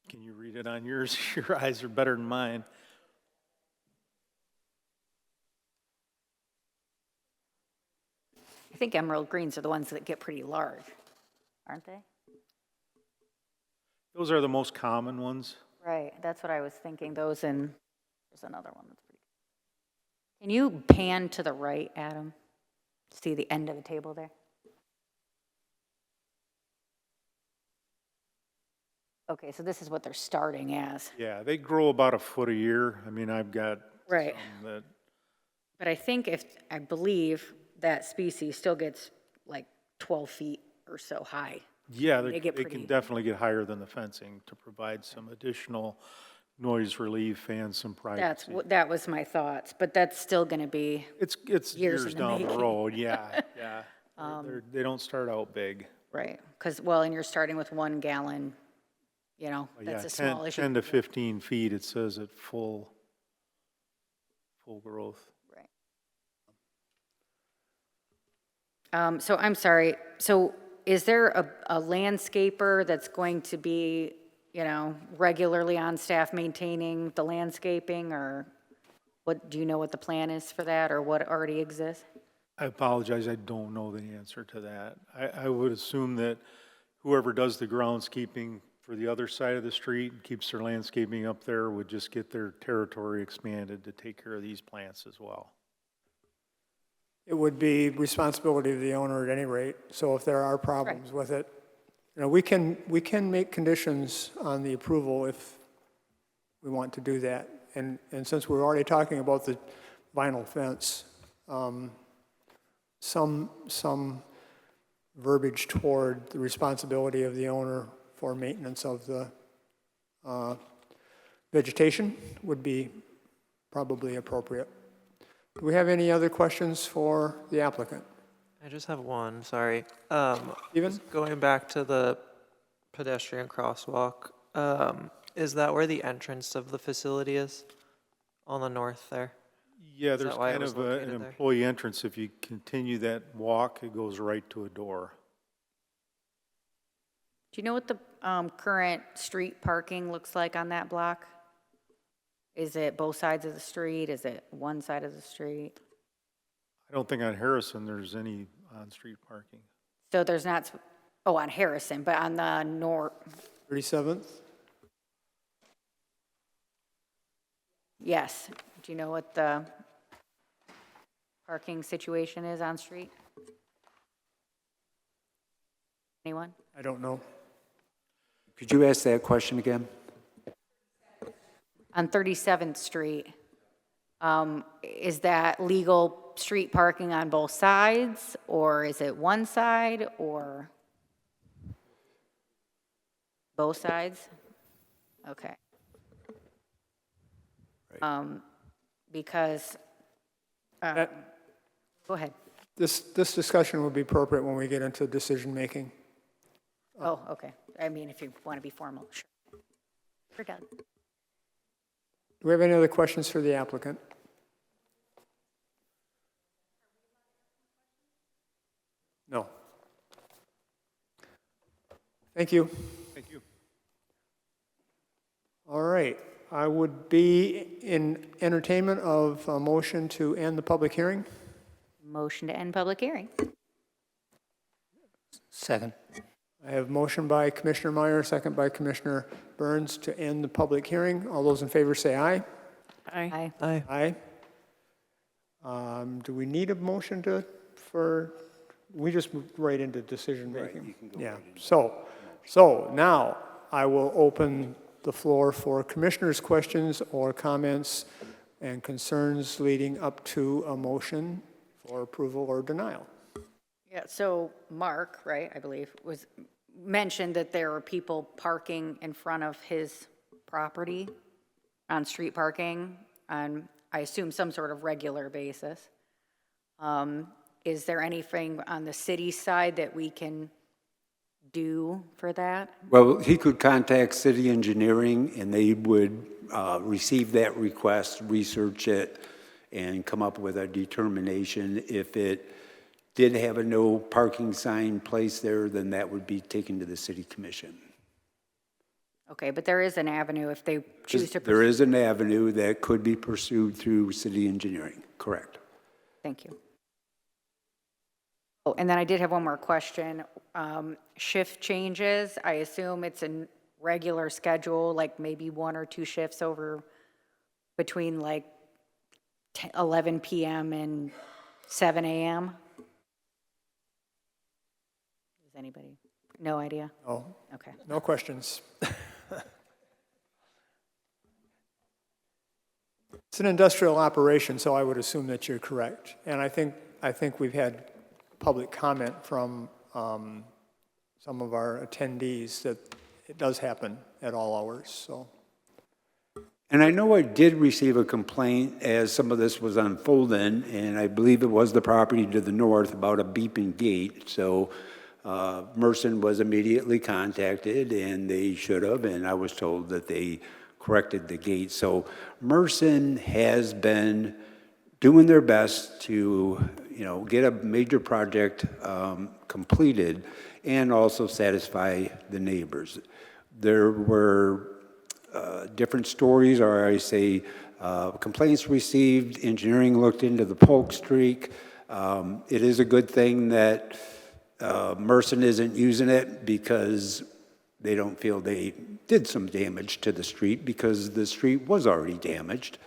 Can you read it on yours? Your eyes are better than mine. I think emerald greens are the ones that get pretty large, aren't they? Those are the most common ones. Right, that's what I was thinking, those and there's another one that's pretty. Can you pan to the right, Adam? See the end of the table there? Okay, so this is what they're starting as. Yeah, they grow about a foot a year. I mean, I've got Right. some that, But I believe that species still gets like 12 feet or so high. yeah, They they get can pretty- definitely get higher than the fencing to provide some additional noise relief and some privacy. That was my thoughts, but that's still gonna be, It's years years in the down the making. road, yeah, yeah. They don't start out big. right, because, well, and you're starting with 1 gallon, you know, But that's yeah, a small issue. 10 to 15 feet, it says at full growth. Right. So I'm sorry, so is there a landscaper that's going to be regularly on staff maintaining the landscaping, or what, do you know what the plan is for that, or what already exists? I apologize, I don't know the answer to that. I would assume that whoever does the groundskeeping for the other side of the street and keeps their landscaping up there would just get their territory expanded to take care of these plants as well. It would be responsibility of the owner at any rate, so if there are problems with it, we can make conditions on the approval if we want to do that. And since we're already talking about the vinyl fence, some verbiage toward the responsibility of the owner for maintenance of the vegetation would be probably appropriate. Do we have any other questions for the applicant? I just have one, sorry. Steven? Going back to the pedestrian crosswalk, is that where the entrance of the facility is? On the north there? Yeah, Is that there's why it kind was of located an there? employee entrance. If you continue that walk, it goes right to a door. Do you know what the current street parking looks like on that block? Is it both sides of the street? Is it one side of the street? I don't think on Harrison there's any on-street parking. So there's not, on Harrison, but on the north, 37th? yes. Do you know what the parking situation is on street? Anyone? I don't know. Could you ask that question again? On 37th Street, is that legal street parking on both sides, or is it one side, or both sides? Okay. Because, go ahead. This discussion would be appropriate when we get into decision-making. Oh, okay. I mean, if you want to be formal, sure. We're done. Do we have any other questions for the applicant? No. Thank you. Thank you. All right. I would be in entertainment of a motion to end the public hearing. Motion to end public hearing. Second. I have motion by Commissioner Meyer, second by Commissioner Burns to end the public hearing. All those in favor say aye. Aye. Aye. Aye. Do we need a motion we just moved right into decision-making? Yeah, so now I will open the floor for commissioners' questions or comments and concerns leading up to a motion for approval or denial. Yeah, so Mark, right, I believe, mentioned that there are people parking in front of his property on street parking on, I assume, some sort of regular basis. Is there anything on the city side that we can do for that? Well, he could contact city engineering and they would receive that request, research it, and come up with a determination. If it did have a no parking sign placed there, then that would be taken to the city commission. Okay, but there is an avenue if they choose to There pursue. is an avenue that could be pursued through city engineering, correct. Thank you. Oh, and then I did have one more question. Shift changes, I assume it's a regular schedule, like maybe 1 or 2 shifts over between like 11 p.m. and 7 a.m.? Does anybody? No idea? Oh, Okay. no questions. It's an industrial operation, so I would assume that you're correct. And I think we've had public comment from some of our attendees that it does happen at all hours, so. And I know I did receive a complaint as some of this was unfolding, and I believe it was the property to the north about a beeping gate. So Merson was immediately contacted, and they should have, and I was told that they corrected the gate. So Merson has been doing their best to, get a major project completed and also satisfy the neighbors. There were different stories, or I say complaints received. Engineering looked into the Polk streak. It is a good thing that Merson isn't using it because they don't feel they did some damage to the street because the street was already damaged.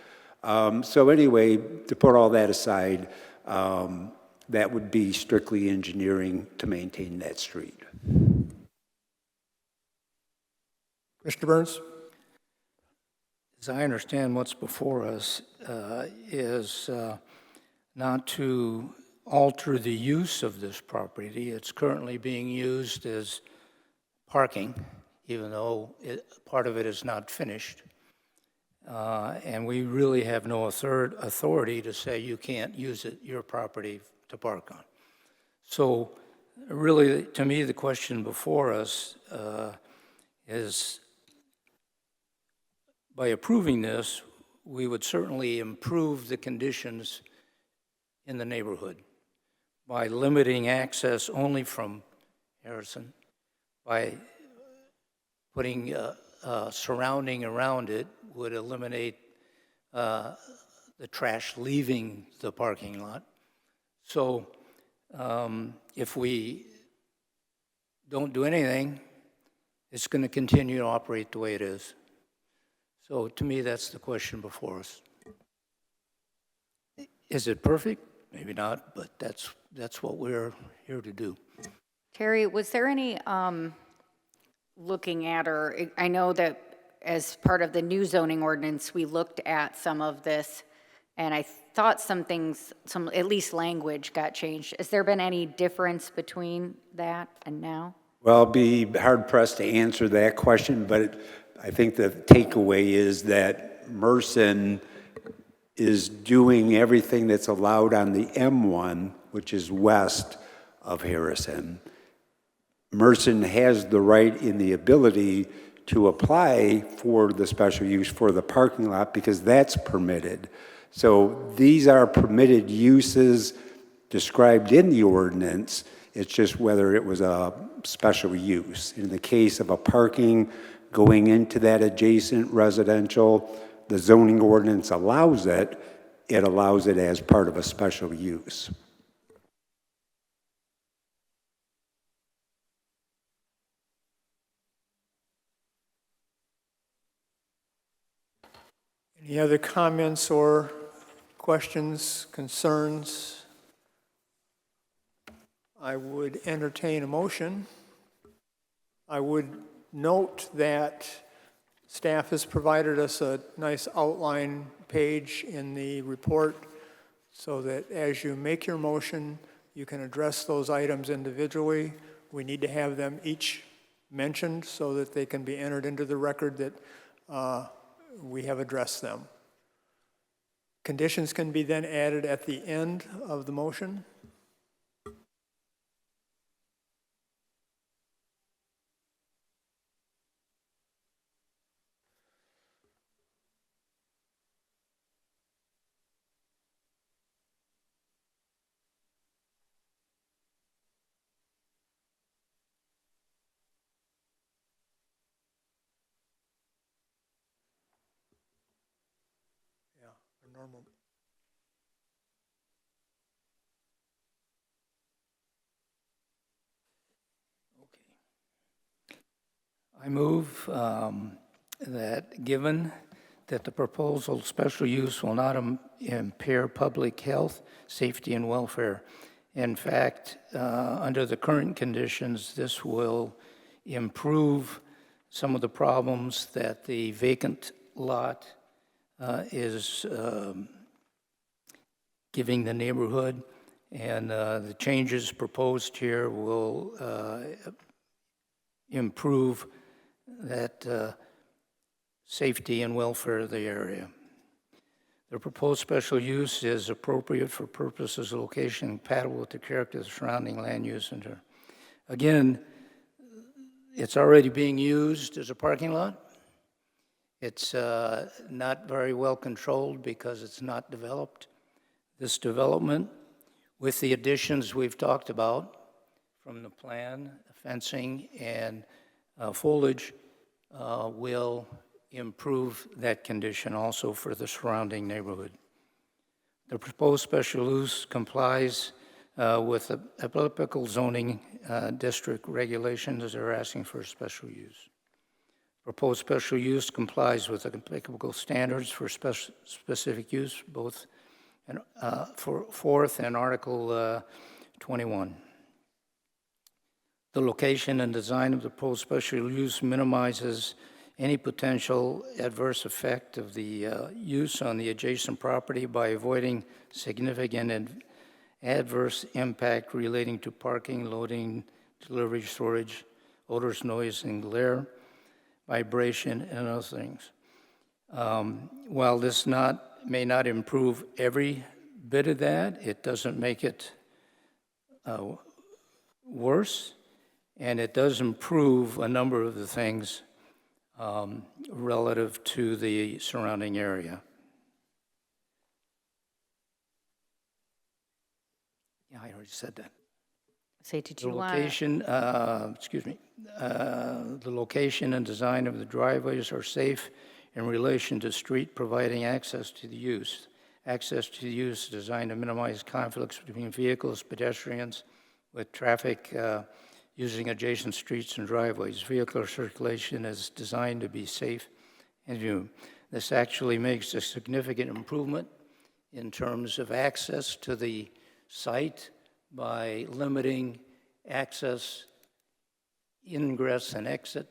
So anyway, to put all that aside, that would be strictly engineering to maintain that street. Mr. Burns? As I understand, what's before us is not to alter the use of this property. It's currently being used as parking, even though part of it is not finished. And we really have no authority to say you can't use it, your property, to park on. So really, to me, the question before us is, by approving this, we would certainly improve the conditions in the neighborhood by limiting access only from Harrison, by putting surrounding around it would eliminate the trash leaving the parking lot. So if we don't do anything, it's going to continue to operate the way it is. So to me, that's the question before us. Is it perfect? Maybe not, but that's what we're here to do. Terry, was there any looking at, or I know that as part of the new zoning ordinance, we looked at some of this, and I thought some things, at least language got changed. Has there been any difference between that and now? Well, I'll be hard-pressed to answer that question, but I think the takeaway is that Merson is doing everything that's allowed on the M1, which is west of Harrison. Merson has the right and the ability to apply for the special use for the parking lot because that's permitted. So these are permitted uses described in the ordinance. It's just whether it was a special use. In the case of a parking going into that adjacent residential, the zoning ordinance allows it. It allows it as part of a special use. Any other comments or questions, concerns? I would entertain a motion. I would note that staff has provided us a nice outline page in the report so that as you make your motion, you can address those items individually. We need to have them each mentioned so that they can be entered into the record that we have addressed them. Conditions can be then added at the end of the motion. Normal. Okay. I move that given that the proposal special use will not impair public health, safety, and welfare. In fact, under the current conditions, this will improve some of the problems that the vacant lot is giving the neighborhood, and the changes proposed here will improve that safety and welfare of the area. The proposed special use is appropriate for purposes of location compatible with the character of the surrounding land use. And again, it's already being used as a parking lot. It's not very well controlled because it's not developed. This development With the additions we've talked about from the plan, fencing and foliage will improve that condition also for the surrounding neighborhood. The proposed special use complies with the applicable zoning district regulations that are asking for special use. Proposed special use complies with the applicable standards for specific use, both for Fourth and Article 21. The location and design of the proposed special use minimizes any potential adverse effect of the use on the adjacent property by avoiding significant and adverse impact relating to parking, loading, delivery, storage, odors, noise, and glare, vibration, and other things. While this may not improve every bit of that, it doesn't make it worse, and it does improve a number of the things relative to the surrounding area. Yeah, I already said that. Say, did The you want? location, the location and design of the driveways are safe in relation to street, providing access to the use. Access to the use is designed to minimize conflicts between vehicles, pedestrians, with traffic using adjacent streets and driveways. Vehicular circulation is designed to be safe and view. This actually makes a significant improvement in terms of access to the site by limiting access, ingress, and exit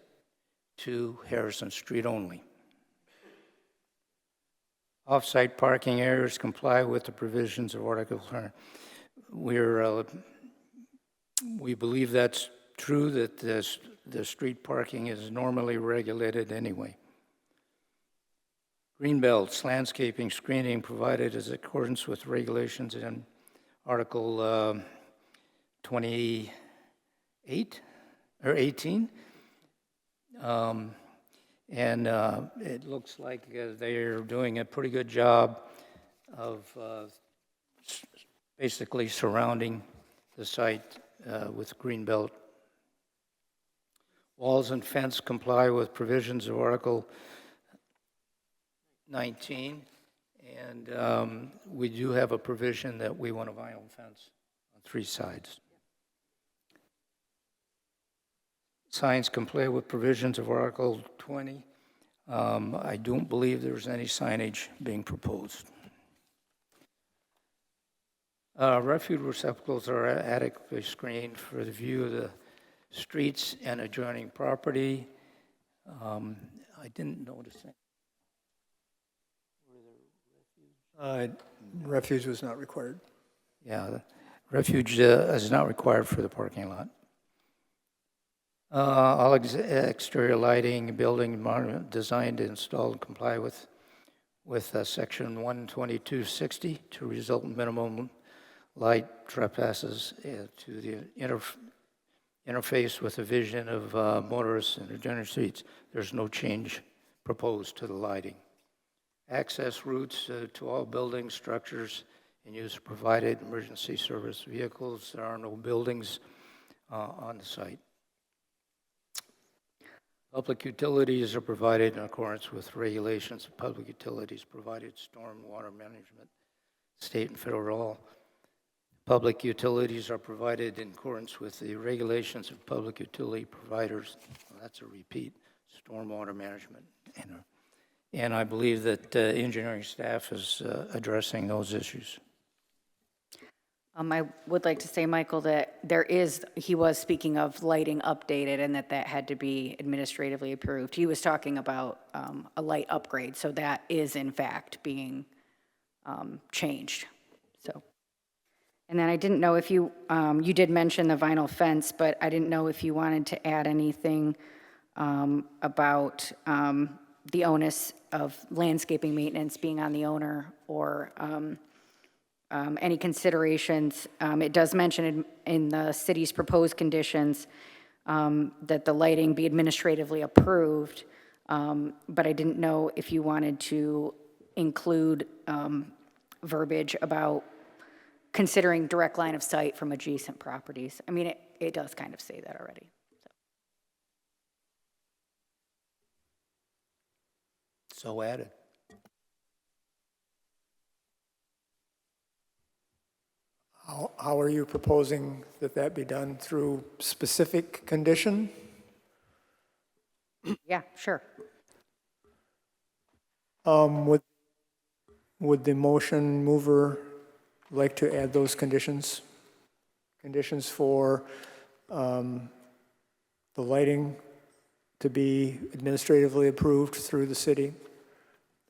to Harrison Street only. Off-site parking areas comply with the provisions of Article 10. We believe that's true, that the street parking is normally regulated anyway. Green belts, landscaping, screening provided in accordance with regulations in Article 28 or 18. It looks like they're doing a pretty good job of basically surrounding the site with green belt. Walls and fence comply with provisions of Article 19, and we do have a provision that we want a vinyl fence on 3 sides. Signs comply with provisions of Article 20. I don't believe there's any signage being proposed. Refuse receptacles are adequately screened for the view of the streets and adjoining property. I didn't notice that. Refuge was not required. Yeah, the refuge is not required for the parking lot. All exterior lighting, building environment designed to install and comply with Section 12260 to result in minimum light trespasses to the interface with the vision of motorists and adjoining streets. There's no change proposed to the lighting. Access routes to all buildings, structures, and use provided emergency service vehicles. There are no buildings on the site. Public utilities are provided in accordance with regulations of public utilities, provided stormwater management, state and federal law. Public utilities are provided in accordance with the regulations of public utility providers. Well, that's a repeat, stormwater management. And I believe that engineering staff is addressing those issues. I would like to say, Michael, that he was speaking of lighting updated and that had to be administratively approved. He was talking about a light upgrade, so that is in fact being changed. So, and then I didn't know if you did mention the vinyl fence, but I didn't know if you wanted to add anything about the onus of landscaping maintenance being on the owner, or any considerations. It does mention in the city's proposed conditions that the lighting be administratively approved, but I didn't know if you wanted to include verbiage about considering direct line of sight from adjacent properties. I mean, it does kind of say that already. So added. How are you proposing that that be done? Through specific condition? Yeah, sure. Would the motion mover like to add those conditions? Conditions for the lighting to be administratively approved through the city?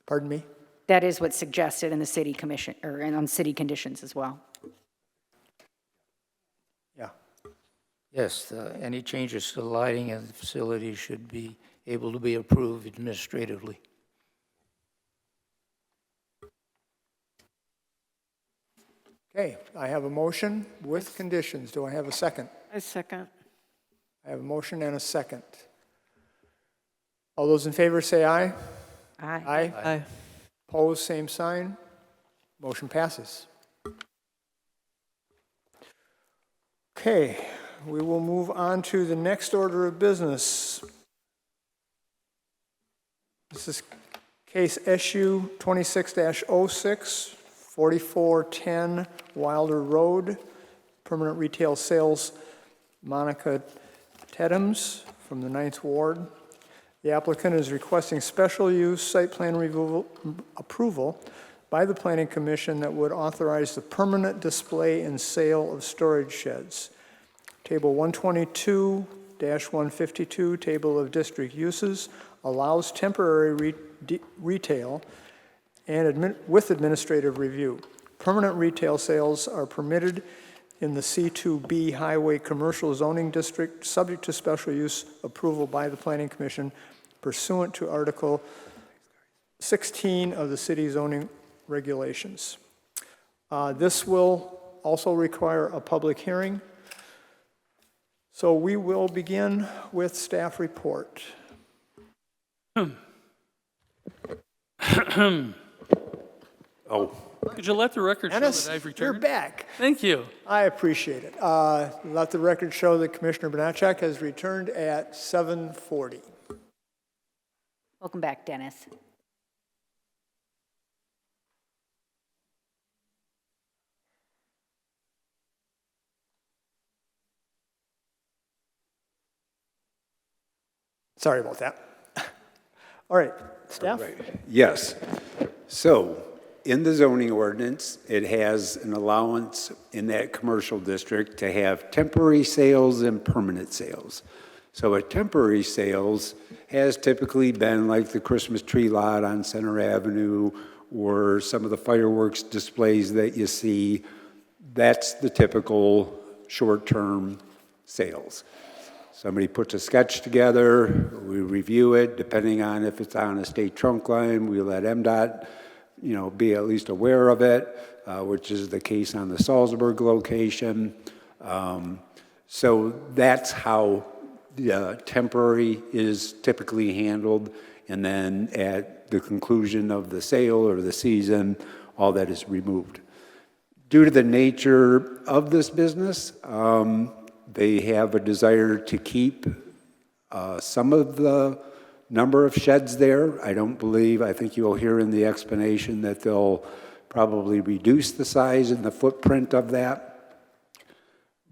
Pardon me? That is what's suggested in the city commission, or on city conditions as well. Yeah. Yes, any changes to the lighting of the facility should be able to be approved administratively. Okay, I have a motion with conditions. Do I have a second? I second. I have a motion and a second. All those in favor say aye. Aye. Aye. Aye. Opposed, same sign. Motion passes. Okay, we will move on to the next order of business. This is case SU 26-06, 4410 Wilder Road, permanent retail sales, Monica Teddams from the 9th Ward. The applicant is requesting special use site plan approval by the Planning Commission that would authorize the permanent display and sale of storage sheds. Table 122-152, Table of District Uses, allows temporary retail and with administrative review. Permanent retail sales are permitted in the C2B Highway Commercial Zoning District, subject to special use approval by the Planning Commission pursuant to Article 16 of the city zoning regulations. This will also require a public hearing. So we will begin with staff report. Oh, Could you let the record show Dennis, that I've you're returned? back. Thank you. I appreciate it. Let the record show that Commissioner Bonacek has returned at 7:40. Welcome back, Dennis. Sorry about that. All right, staff? yes. So, in the zoning ordinance, it has an allowance in that commercial district to have temporary sales and permanent sales. So a temporary sales has typically been like the Christmas tree lot on Center Avenue or some of the fireworks displays that you see. That's the typical short-term sales. Somebody puts a sketch together, we review it, depending on if it's on a state trunk line, we let MDOT, be at least aware of it, which is the case on the Salzburg location. So that's how the temporary is typically handled, and then at the conclusion of the sale or the season, all that is removed. Due to the nature of this business, they have a desire to keep some of the number of sheds there. I think you'll hear in the explanation that they'll probably reduce the size and the footprint of that.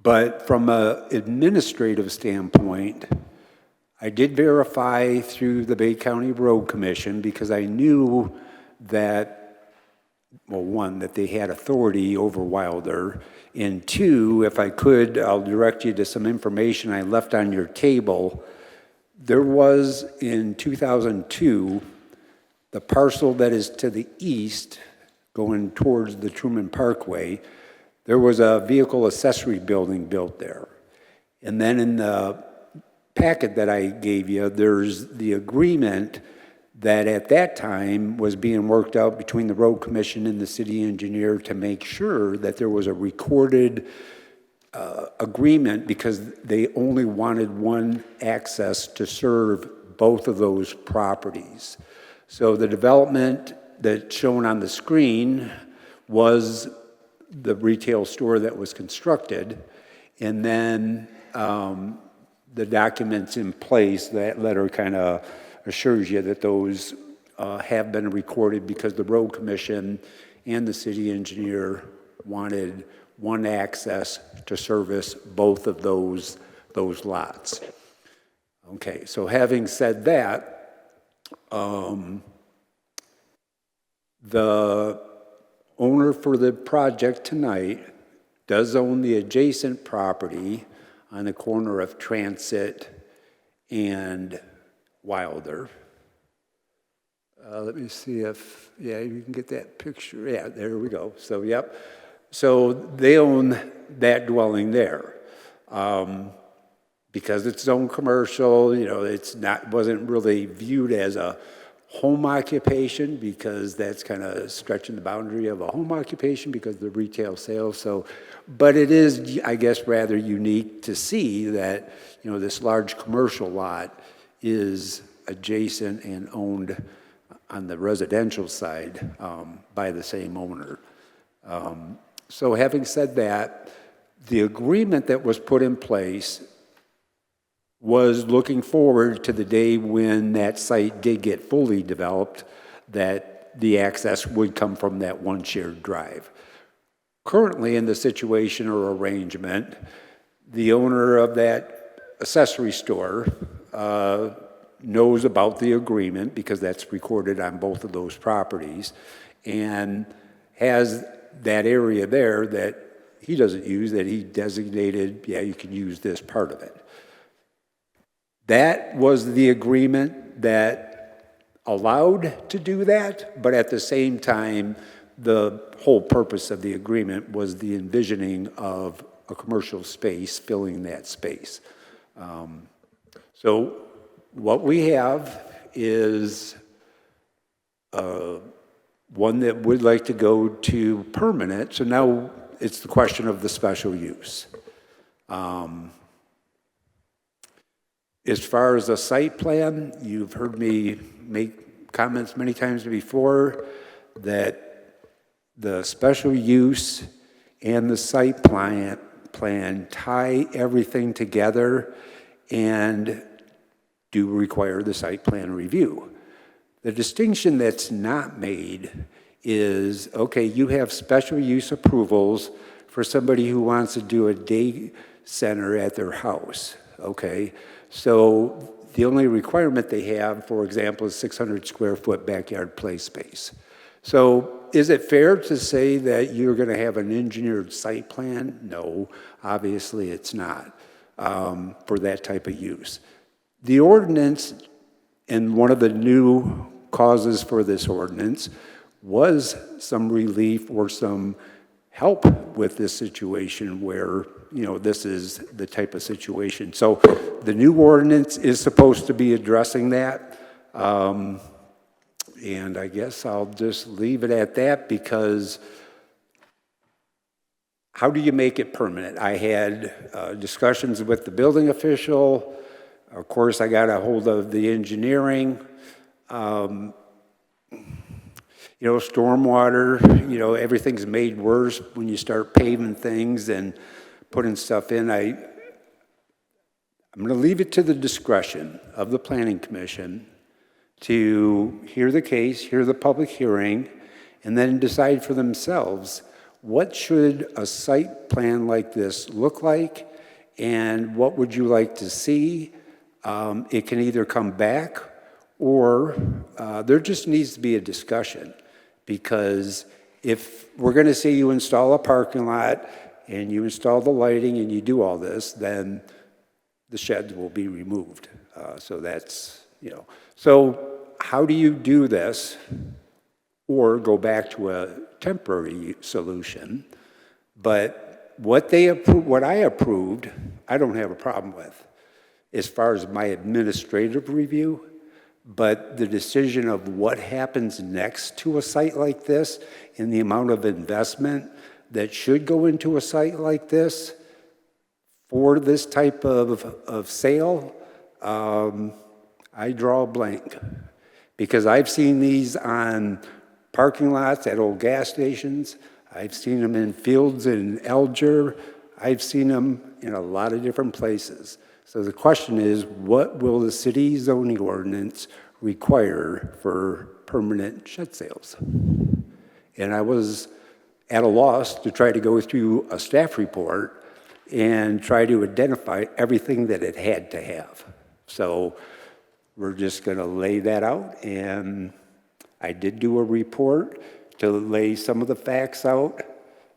But from an administrative standpoint, I did verify through the Bay County Road Commission because I knew that, well, one, that they had authority over Wilder, and two, if I could, I'll direct you to some information I left on your table. There was, in 2002, the parcel that is to the east, going towards the Truman Parkway, there was a vehicle accessory building built there. And then in the packet that I gave you, there's the agreement that at that time was being worked out between the road commission and the city engineer to make sure that there was a recorded agreement because they only wanted one access to serve both of those properties. So the development that's shown on the screen was the retail store that was constructed, and then the documents in place, that letter kind of assures you that those have been recorded because the road commission and the city engineer wanted one access to service both of those lots. Okay, so having said that, the owner for the project tonight does own the adjacent property on the corner of Transit and Wilder. Let me see if, yeah, you can get that picture. Yeah, there we go. So, yep. So they own that dwelling there. Because it's zone commercial, wasn't really viewed as a home occupation, because that's kind of stretching the boundary of a home occupation because of the retail sales. So, but it is, I guess, rather unique to see that, this large commercial lot is adjacent and owned on the residential side by the same owner. So having said that, the agreement that was put in place was looking forward to the day when that site did get fully developed, that the access would come from that one shared drive. Currently, in the situation or arrangement, the owner of that accessory store knows about the agreement because that's recorded on both of those properties, and has that area there that he doesn't use, that he designated, yeah, you can use this part of it. That was the agreement that allowed to do that, but at the same time, the whole purpose of the agreement was the envisioning of a commercial space filling that space. So what we have is one that would like to go to permanent. So now it's the question of the special use. As far as the site plan, you've heard me make comments many times before that the special use and the site plan tie everything together and do require the site plan review. The distinction that's not made is, okay, you have special use approvals for somebody who wants to do a day center at their house, okay? So the only requirement they have, for example, is 600 square foot backyard play space. So is it fair to say that you're going to have an engineered site plan? No, obviously it's not for that type of use. The ordinance, and one of the new causes for this ordinance, was some relief or some help with this situation where, this is the type of situation. So the new ordinance is supposed to be addressing that. And I guess I'll just leave it at that, because how do you make it permanent? I had discussions with the building official. Of course, I got a hold of the engineering. Stormwater, everything's made worse when you start paving things and putting stuff in. I'm going to leave it to the discretion of the Planning Commission to hear the case, hear the public hearing, and then decide for themselves what should a site plan like this look like, and what would you like to see. It can either come back, or there just needs to be a discussion, because if we're going to say you install a parking lot and you install the lighting and you do all this, then the sheds will be removed. So that's, So how do you do this, or go back to a temporary solution? But what I approved, I don't have a problem with as far as my administrative review. But the decision of what happens next to a site like this and the amount of investment that should go into a site like this for this type of sale, I draw a blank. Because I've seen these on parking lots at old gas stations. I've seen them in fields in Alger. I've seen them in a lot of different places. So the question is, what will the city zoning ordinance require for permanent shed sales? And I was at a loss to try to go through a staff report and try to identify everything that it had to have. So we're just going to lay that out, and I did do a report to lay some of the facts out,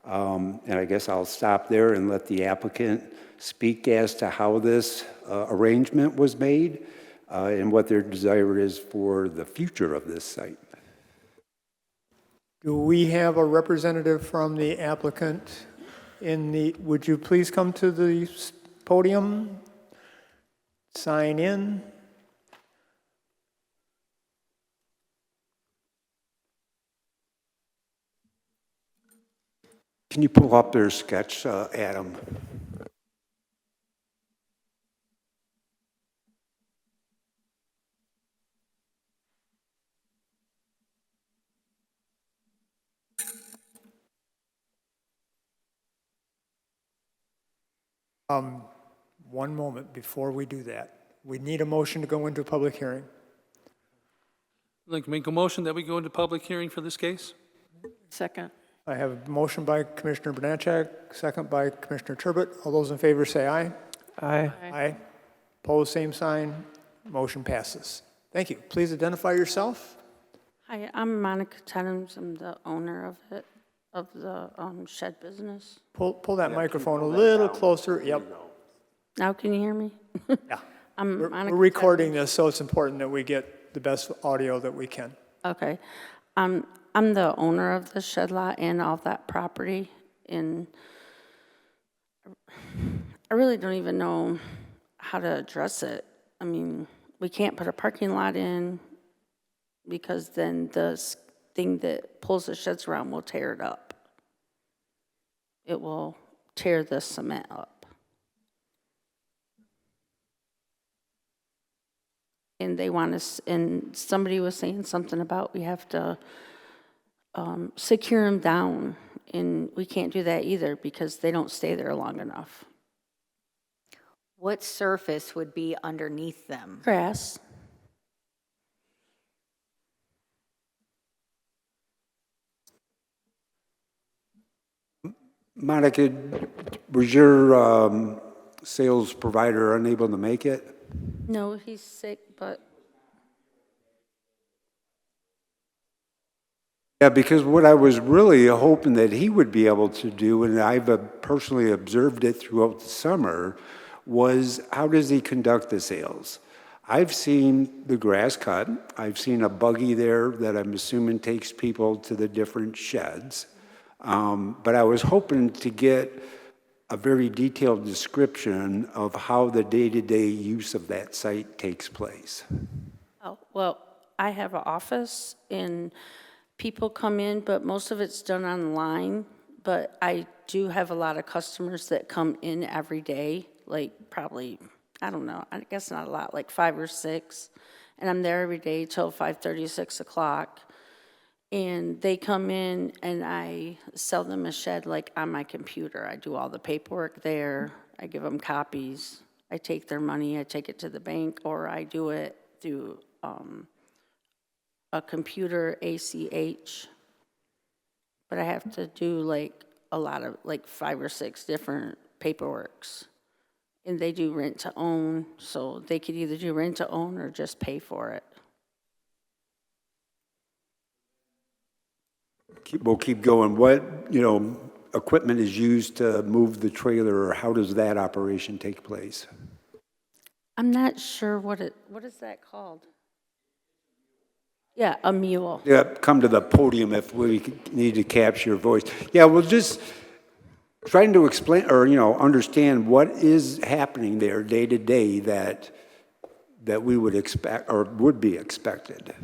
and I guess I'll stop there and let the applicant speak as to how this arrangement was made and what their desire is for the future of this site. Do we have a representative from the applicant would you please come to the podium, sign in? Can you pull up their sketch, Adam? One moment before we do that. We need a motion to go into a public hearing. I'd like to make a motion that we go into public hearing for this case. Second. I have a motion by Commissioner Bonacek, second by Commissioner Turbot. All those in favor say aye. Aye. Aye. Opposed, same sign. Motion passes. Thank you. Please identify yourself. Hi, I'm Monica Tenhams. I'm the owner of it, of the shed business. Pull that microphone a little closer. Yep. Now can you hear me? Yeah. I'm We're Monica recording this, so it's important that we get the best audio that we can. Okay. I'm the owner of the shed lot and all that property, and I really don't even know how to address it. I mean, we can't put a parking lot in because then the thing that pulls the sheds around will tear it up. It will tear the cement up. And they want us, and somebody was saying something about we have to secure them down, and we can't do that either because they don't stay there long enough. What surface would be underneath them? Grass. Monica, was your sales provider unable to make it? No, he's sick, but Yeah, because what I was really hoping that he would be able to do, and I've personally observed it throughout the summer, was how does he conduct the sales? I've seen the grass cut. I've seen a buggy there that I'm assuming takes people to the different sheds. But I was hoping to get a very detailed description of how the day-to-day use of that site takes place. oh, well, I have an office and people come in, but most of it's done online. But I do have a lot of customers that come in every day, like probably, I don't know, I guess not a lot, like 5 or 6. And I'm there every day till 5:30, 6 o'clock. And they come in and I sell them a shed like on my computer. I do all the paperwork there. I give them copies. I take their money, I take it to the bank, or I do it through a computer, ACH. But I have to do like a lot of, like 5 or 6 different paperworks. And they do rent to own, so they could either do rent to own or just pay for it. We'll keep going. What, equipment is used to move the trailer, or how does that operation take place? I'm not sure what is that called? Yeah, a mule. Yeah, come to the podium if we need to capture your voice. Yeah, we'll just trying to explain or, understand what is happening there day to day that we would expect or would be expected.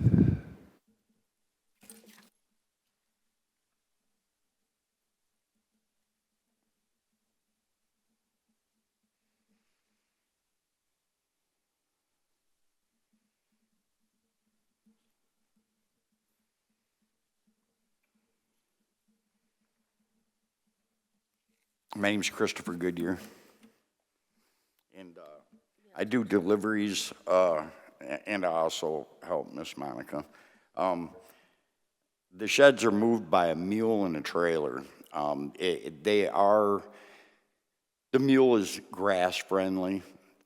My name's Christopher Goodyear. And I do deliveries, and I also help Miss Monica. The sheds are moved by a mule and a trailer. The mule is grass friendly.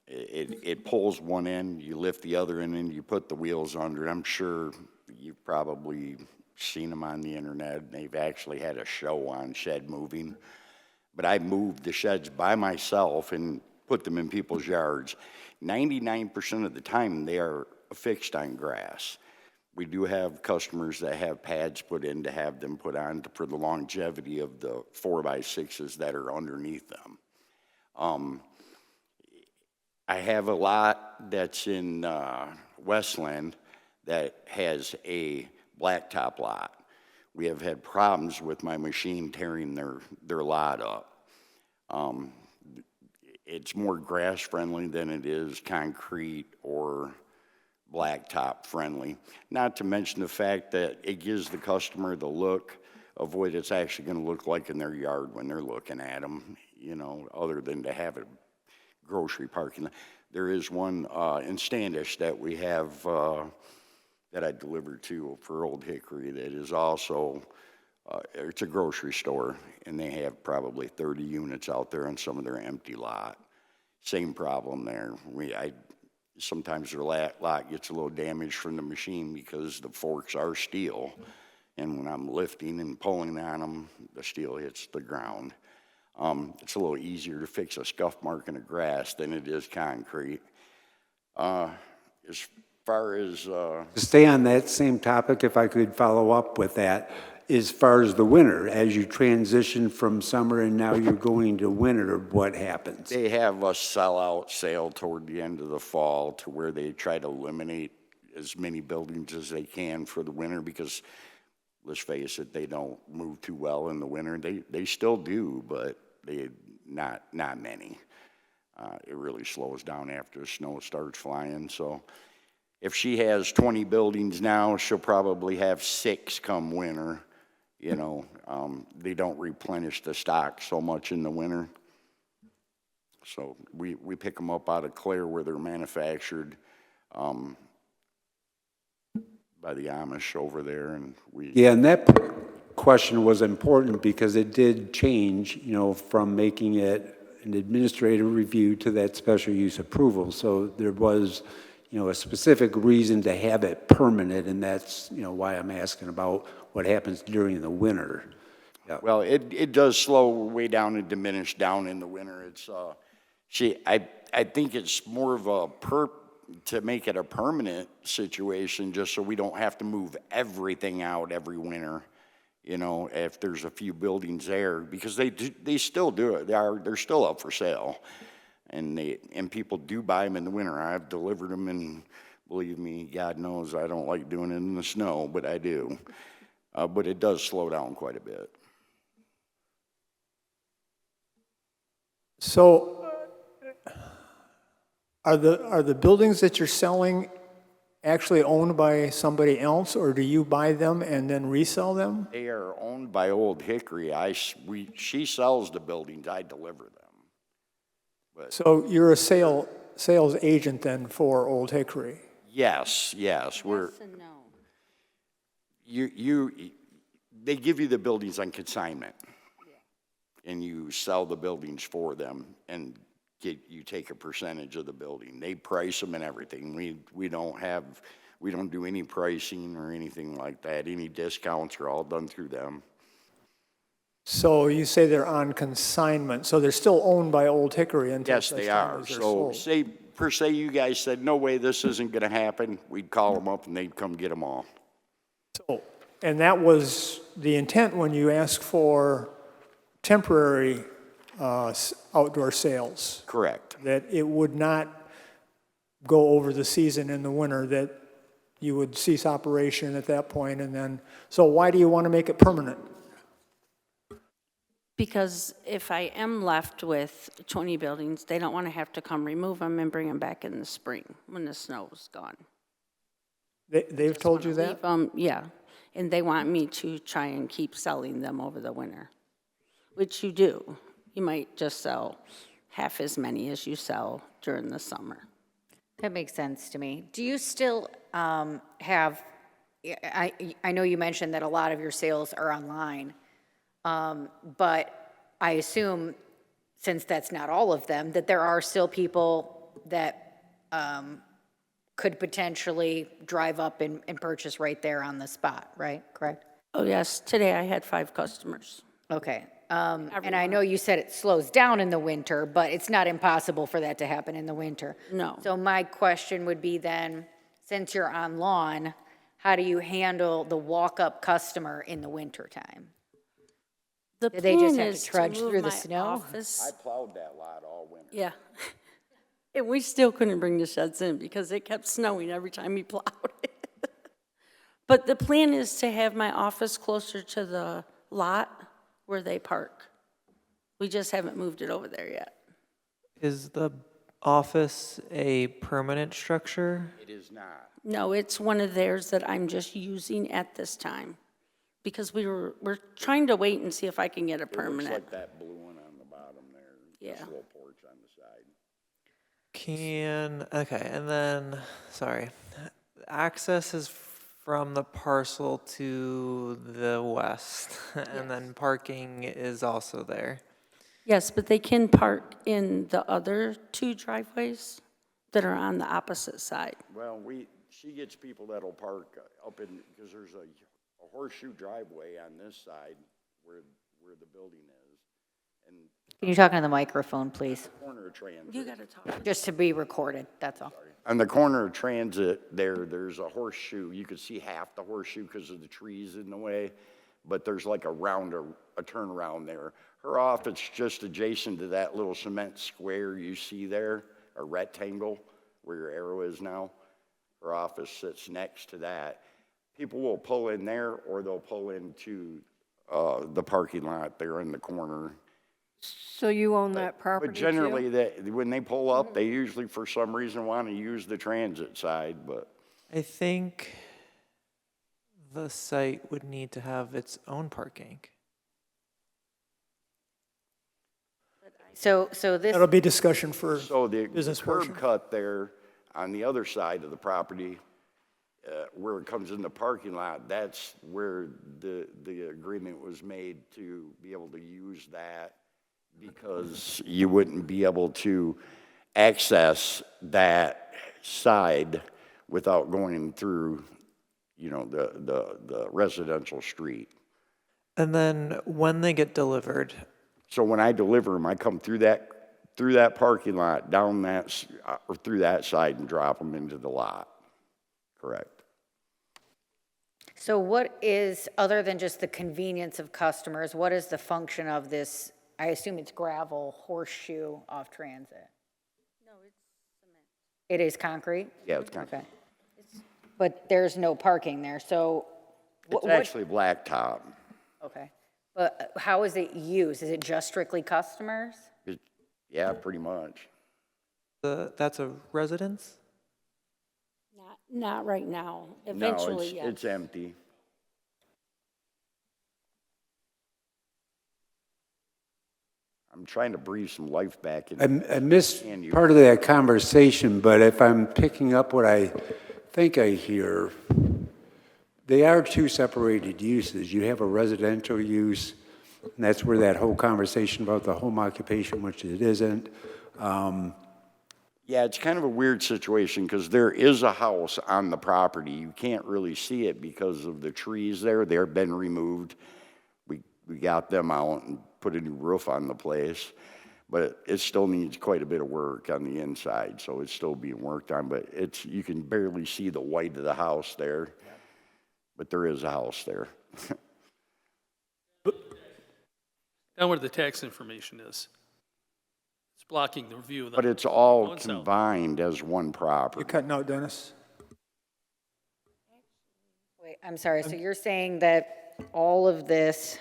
It pulls one end, you lift the other end, and you put the wheels under it. I'm sure you've probably seen them on the internet. They've actually had a show on shed moving. But I moved the sheds by myself and put them in people's yards. 99% of the time, they are affixed on grass. We do have customers that have pads put in to have them put on for the longevity of the 4x6s that are underneath them. I have a lot that's in Westland that has a blacktop lot. We have had problems with my machine tearing their lot up. It's more grass friendly than it is concrete or blacktop friendly. Not to mention the fact that it gives the customer the look of what it's actually going to look like in their yard when they're looking at them, you know, other than to have a grocery parking lot. There is one in Standish that we have that I delivered to for Old Hickory that is also, it's a grocery store, and they have probably 30 units out there on some of their empty lot. Same problem there. Sometimes their lot gets a little damaged from the machine because the forks are steel, and when I'm lifting and pulling on them, the steel hits the ground. It's a little easier to fix a scuff mark in the grass than it is concrete. As far as To stay on that same topic, if I could follow up with that, as far as the winter, as you transition from summer and now you're going to winter, what happens? they have a sellout sale toward the end of the fall to where they try to eliminate as many buildings as they can for the winter because, let's face it, they don't move too well in the winter. They still do, but not many. It really slows down after the snow starts flying. So if she has 20 buildings now, she'll probably have 6 come winter. You know, they don't replenish the stock so much in the winter. So we pick them up out of Clare where they're manufactured by the Amish over there, and Yeah, and that question was important because it did change, you know, from making it an administrative review to that special use approval. So there was, you know, a specific reason to have it permanent, and that's, you know, why I'm asking about what happens during the winter. Yeah. Well, it does slow way down and diminish down in the winter. It's I think it's more of a to make it a permanent situation, just so we don't have to move everything out every winter. You know, if there's a few buildings there, because they still do it. They're still up for sale, and people do buy them in the winter. I've delivered them, and believe me, God knows I don't like doing it in the snow, but I do. But it does slow down quite a bit. So are the buildings that you're selling actually owned by somebody else, or do you buy them and then resell them? They are owned by Old Hickory. She sells the buildings, I deliver them. But So you're a sales agent then for Old Hickory? yes, we're. Yes and no. They give you the buildings on consignment, and you sell the buildings for them, and you take a percentage of the building. They price them and everything. We don't do any pricing or anything like that. Any discounts are all done through them. So you say they're on consignment, so they're still owned by Old Hickory until Yes, such they time are. as they're So sold. per se, you guys said, no way, this isn't gonna happen. We'd call them up and they'd come get them all. So, and that was the intent when you asked for temporary outdoor sales, Correct. that it would not go over the season in the winter, that you would cease operation at that point, and then, so why do you want to make it permanent? Because if I am left with 20 buildings, they don't want to have to come remove them and bring them back in the spring when the snow's gone. They've told you that? Yeah, and they want me to try and keep selling them over the winter, which you do. You might just sell half as many as you sell during the summer. That makes sense to me. Do you still have, I know you mentioned that a lot of your sales are online, but I assume, since that's not all of them, that there are still people that could potentially drive up and purchase right there on the spot, right? Correct? Oh, yes, today I had 5 customers. Okay. And I know you said it slows down in the winter, but it's not impossible for that to happen in the winter. No. So my question would be then, since you're on lawn, how do you handle the walk-up customer in the wintertime? The Do they just plan have is to trudge move through the my snow? office- plowed that lot all winter. Yeah. And we still couldn't bring the sheds in because it kept snowing every time we plowed it. But the plan is to have my office closer to the lot where they park. We just haven't moved it over there yet. Is the office a permanent structure? It is not. No, it's one of theirs that I'm just using at this time. Because we're trying to wait and see if I can get a It looks permanent. like that blue one on the bottom there. Yeah. This little porch on the side. Okay, and then, sorry, access is from the parcel to the west, and then parking is also there. Yes, but they can park in the other 2 driveways that are on the opposite side. Well, she gets people that'll park up in, because there's a horseshoe driveway on this side where the building is. And Can you talk into the microphone, please? corner of Transit. You gotta talk. Just to be recorded, that's all. On the corner of Transit there's a horseshoe. You could see half the horseshoe because of the trees in the way, but there's like a turnaround there. Her office just adjacent to that little cement square you see there, a rectangle where your arrow is now. Her office sits next to that. People will pull in there or they'll pull into the parking lot there in the corner. So you own that property But too? generally, when they pull up, they usually, for some reason, want to use the transit side, but I think the site would need to have its own parking. So this, That'll be discussion for so the business curb portion. cut there on the other side of the property, where it comes in the parking lot, that's where the agreement was made to be able to use that, because you wouldn't be able to access that side without going through, the residential street. And then when they get delivered, So when I deliver them, I come through that parking lot, down that, or through that side and drop them into the lot. Correct. so what is, other than just the convenience of customers, what is the function of this, I assume it's gravel horseshoe off Transit? No, it's cement. It is concrete? Yeah, it's kind of, Okay. But there's no parking there, so it's actually blacktop. okay. But how is it used? Is it just strictly customers? Yeah, pretty much. that's a residence? Not right now. No, Eventually, yes. it's empty. I'm trying to breathe some life back into I missed Can you- part of that conversation, but if I'm picking up what I think I hear, they are 2 separated uses. You have a residential use, and that's where that whole conversation about the home occupation, which it isn't. Yeah, it's kind of a weird situation because there is a house on the property. You can't really see it because of the trees there. They've been removed. We got them out and put a new roof on the place, but it still needs quite a bit of work on the inside, so it's still being worked on. But you can barely see the white of the house there, but there is a house there. Down where the tax information is. It's blocking the view of the. But it's all going south. combined as one property. You're cutting out, Dennis. Wait, I'm sorry, so you're saying that all of this,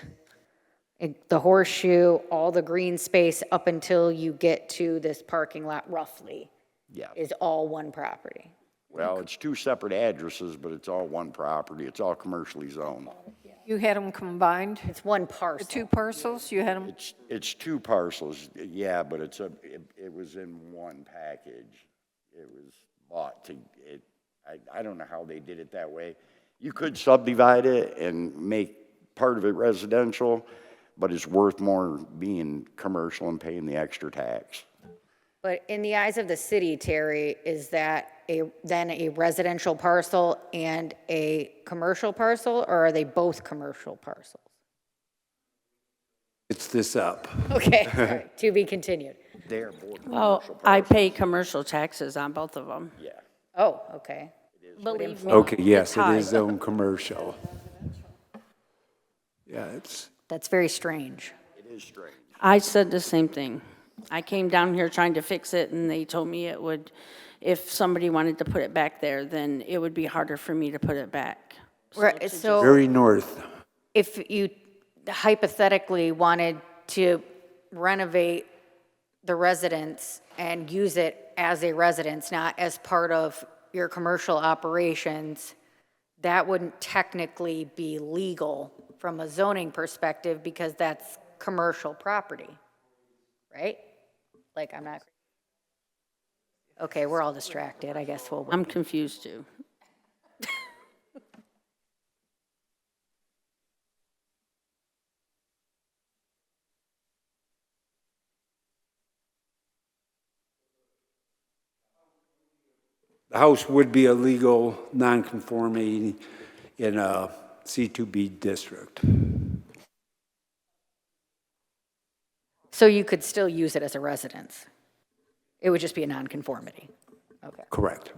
the horseshoe, all the green space up until you get to this parking lot roughly, Yeah. is all one property? Well, it's 2 separate addresses, but it's all one property. It's all commercially zoned. You had them combined, It's one the parcel. two parcels, you had them? It's two parcels, yeah, but it was in one package. It was bought I don't know how they did it that way. You could subdivide it and make part of it residential, but it's worth more being commercial and paying the extra tax. But in the eyes of the city, Terry, is that then a residential parcel and a commercial parcel, or are they both commercial parcels? It's this up. Okay, all right, to be continued. They're both Well, commercial. I pay commercial taxes on both of them. Yeah. Oh, okay. Believe me. Okay, yes, it's it high. is zone commercial. Yeah, it's, That's very strange. It is strange. I said the same thing. I came down here trying to fix it, and they told me it would, if somebody wanted to put it back there, then it would be harder for me to put it back. Right, so very north. if you hypothetically wanted to renovate the residence and use it as a residence, not as part of your commercial operations, that wouldn't technically be legal from a zoning perspective because that's commercial property, right? Like, I'm not, okay, we're all distracted, I guess we'll. I'm confused too. The house would be a legal nonconformity in a C2B district. So you could still use it as a residence? It would just be a nonconformity? Okay. Correct.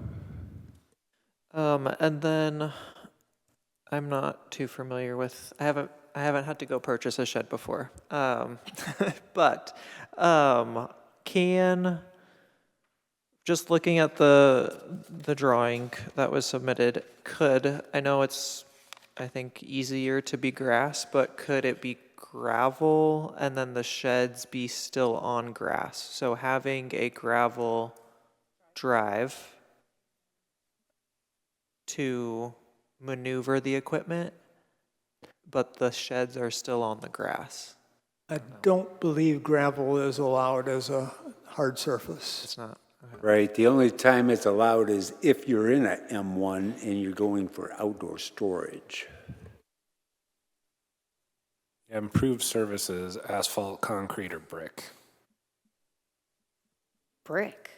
And then I'm not too familiar with, I haven't had to go purchase a shed before. But just looking at the drawing that was submitted, I know it's, I think, easier to be grass, but could it be gravel and then the sheds be still on grass? So having a gravel drive to maneuver the equipment, but the sheds are still on the grass. I don't believe gravel is allowed as a hard surface. It's not. Right, the only time it's allowed is if you're in a M1 and you're going for outdoor storage. Improved services, asphalt, concrete, or brick. Brick?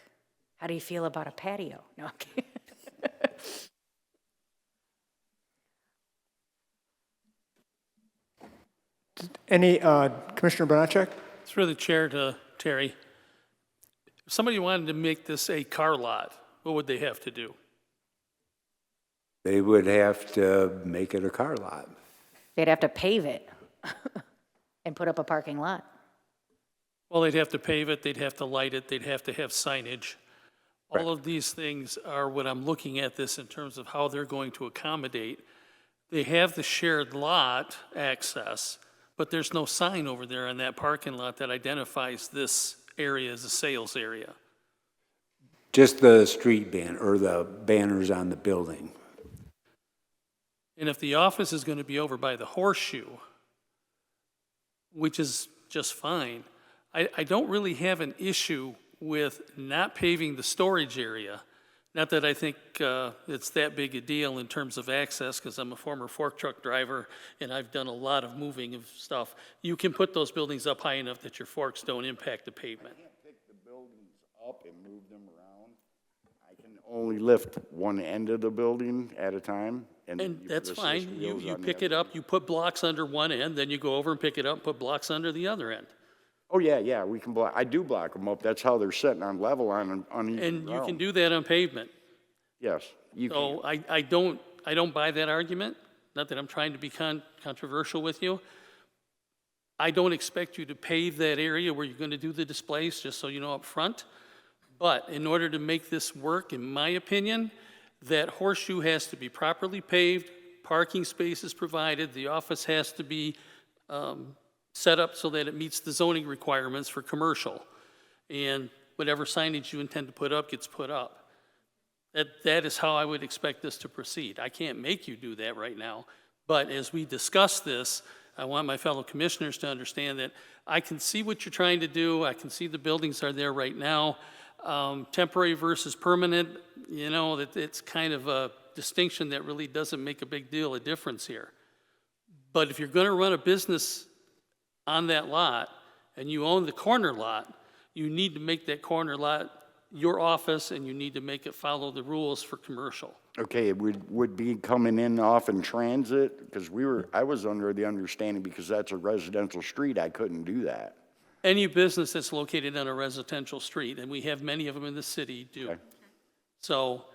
How do you feel about a patio? No, I'm kidding. Any, Commissioner Bonacek? Through the chair to Terry. If somebody wanted to make this a car lot, what would they have to do? They would have to make it a car lot. They'd have to pave it and put up a parking lot. Well, they'd have to pave it, they'd have to light it, they'd have to have signage. All of these things are what I'm looking at this in terms of how they're going to accommodate. They have the shared lot access, but there's no sign over there on that parking lot that identifies this area as a sales area. Just the street banner, or the banners on the building. And if the office is going to be over by the horseshoe, which is just fine, I don't really have an issue with not paving the storage area. Not that I think it's that big a deal in terms of access, because I'm a former fork truck driver and I've done a lot of moving of stuff. You can put those buildings up high enough that your forks don't impact the pavement. I can't pick the buildings up and move them around. I can only lift one end of the building at a time. And you that's put assist fine. You wheels on the pick other it up, you put blocks under one end, then you go over and pick it up, and put blocks under the other end. Oh, yeah, we can block, I do block them up. That's how they're sitting on level on uneven And you can ground. do that on pavement. Yes, you can. So I don't buy that argument, not that I'm trying to be controversial with you. I don't expect you to pave that area where you're going to do the displays, just so you know up front. But in order to make this work, in my opinion, that horseshoe has to be properly paved, parking spaces provided, the office has to be set up so that it meets the zoning requirements for commercial. And whatever signage you intend to put up gets put up. That is how I would expect this to proceed. I can't make you do that right now, But as we discuss this, I want my fellow commissioners to understand that I can see what you're trying to do. I can see the buildings are there right now. Temporary versus permanent, you know, that it's kind of a distinction that really doesn't make a big deal of difference here. But if you're going to run a business on that lot and you own the corner lot, you need to make that corner lot your office and you need to make it follow the rules for commercial. Okay, it would be coming in off in transit, because I was under the understanding because that's a residential street, I couldn't do that. Any business that's located on a residential street, and we have many of them in the city, do. Okay. So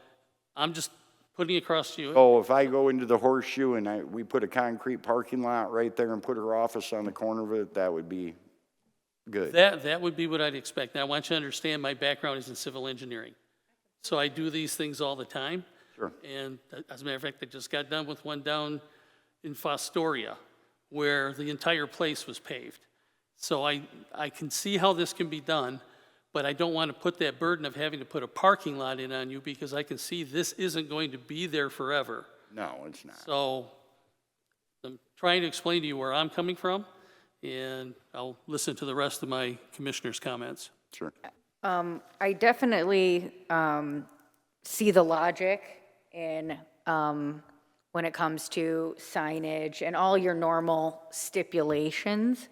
I'm just putting across to you. So if I go into the Horseshoe and we put a concrete parking lot right there and put her office on the corner of it, that would be good. That would be what I'd expect. Now, I want you to understand my background is in civil engineering. So I do these things all the time. Sure. And as a matter of fact, I just got done with one down in Fostoria where the entire place was paved. So I can see how this can be done, but I don't want to put that burden of having to put a parking lot in on you because I can see this isn't going to be there forever. No, it's not. So I'm trying to explain to you where I'm coming from, and I'll listen to the rest of my commissioners' comments. Sure. I definitely see the logic in when it comes to signage and all your normal stipulations.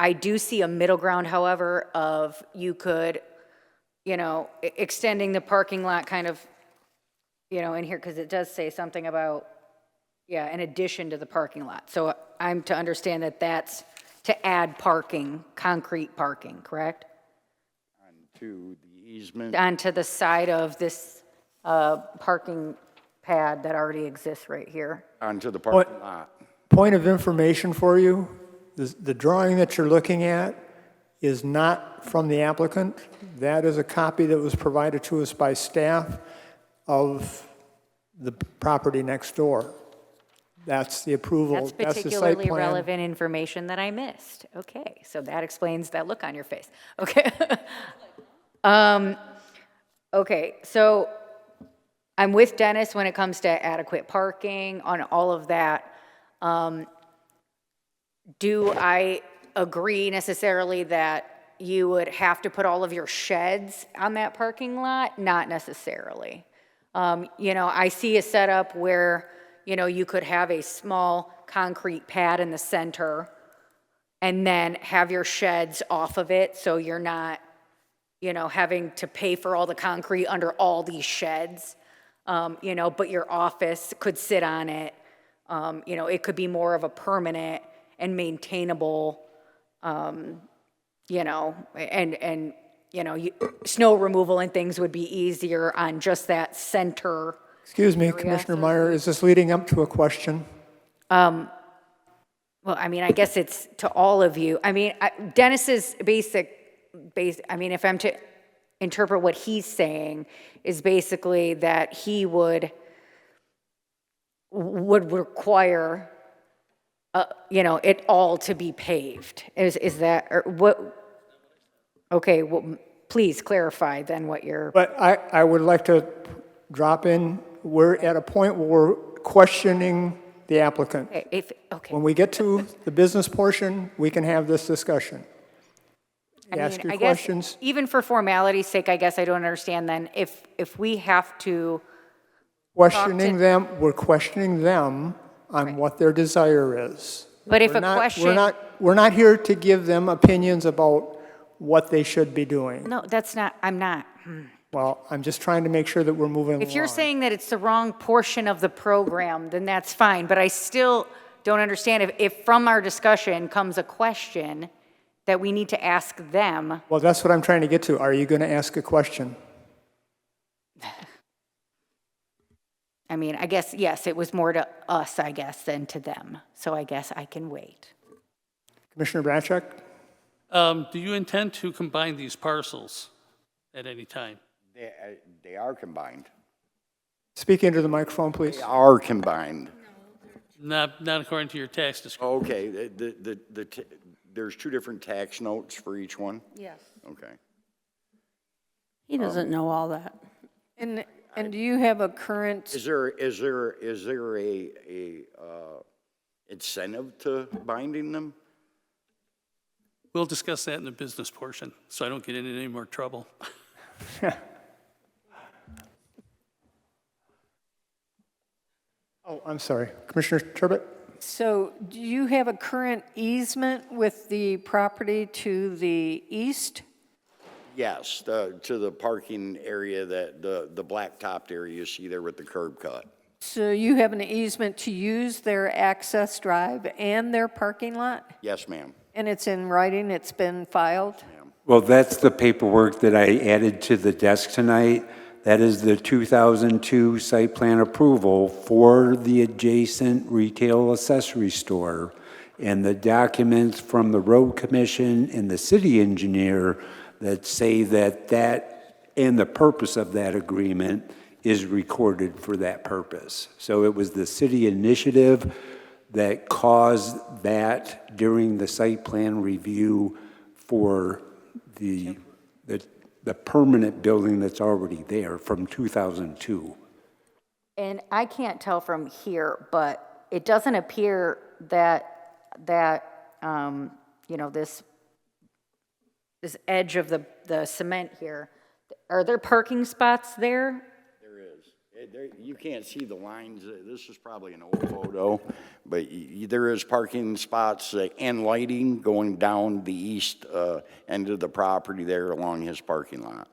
I do see a middle ground, however, of you could, you know, extending the parking lot kind of, you know, in here, because it does say something about, yeah, in addition to the parking lot. So I'm to understand that that's to add parking, concrete parking, correct? To the easement. Onto the side of this parking pad that already exists right here. Onto the parking lot. Point of information for you, the drawing that you're looking at is not from the applicant. That is a copy that was provided to us by staff of the property next door. That's the approval. That's the site particularly plan. relevant information that I missed. Okay, so that explains that look on your face. Okay. Okay, so I'm with Dennis when it comes to adequate parking, on all of that. Do I agree necessarily that you would have to put all of your sheds on that parking lot? Not necessarily. You know, I see a setup where, you know, you could have a small concrete pad in the center and then have your sheds off of it so you're not, you know, having to pay for all the concrete under all these sheds, you know, but your office could sit on it. You know, it could be more of a permanent and maintainable, you know, and you know, snow removal and things would be easier on just that center. Excuse me, Commissioner Meyer, is this leading up to a question? Well, I mean, I guess it's to all of you. I mean, Dennis's base, I mean, if I'm to interpret what he's saying, is basically that he would require, you know, it all to be paved. Is that, or what? Okay, well, please clarify then what you're. But I would like to drop in, we're at a point where we're questioning the applicant. Okay. When we get to the business portion, we can have this discussion. Ask your questions. Guess, even for formality's sake, I guess I don't understand then, if we have to. Questioning them, we're questioning them on what their desire is. But if We're a not- question. We're not here to give them opinions about what they should be doing. No, that's not, I'm not. Well, I'm just trying to make sure that we're moving along. If you're saying that it's the wrong portion of the program, then that's fine, but I still don't understand if from our discussion comes a question that we need to ask them. Well, that's what I'm trying to get to. Are you going to ask a question? I mean, I guess, yes, it was more to us, I guess, than to them, so I guess I can wait. Commissioner Bracek? Do you intend to combine these parcels at any time? They are combined. Speak into the microphone, please. They are combined. Not according to your tax description. Okay, there's two different tax notes for each one? Yes. Okay. He doesn't know all that. And And do you have a current, Is there a incentive to binding them? We'll discuss that in the business portion, so I don't get into any more trouble. Oh, I'm sorry. Commissioner Turbot? so do you have a current easement with the property to the east? Yes, to the parking area, that the black-topped area you see there with the curb cut. So you have an easement to use their access drive and their parking lot? Yes, ma'am. And it's in writing, it's been filed? Well, that's the paperwork that I added to the desk tonight. That is the 2002 site plan approval for the adjacent retail accessory store. And the documents from the road commission and the city engineer that say that and the purpose of that agreement is recorded for that purpose. So it was the city initiative that caused that during the site plan review for the permanent building that's already there from 2002. And I can't tell from here, but it doesn't appear that you know, this edge of the cement here, are there parking spots there? There is. You can't see the lines. This is probably an old photo, but there is parking spots and lighting going down the east end of the property there along his parking lot.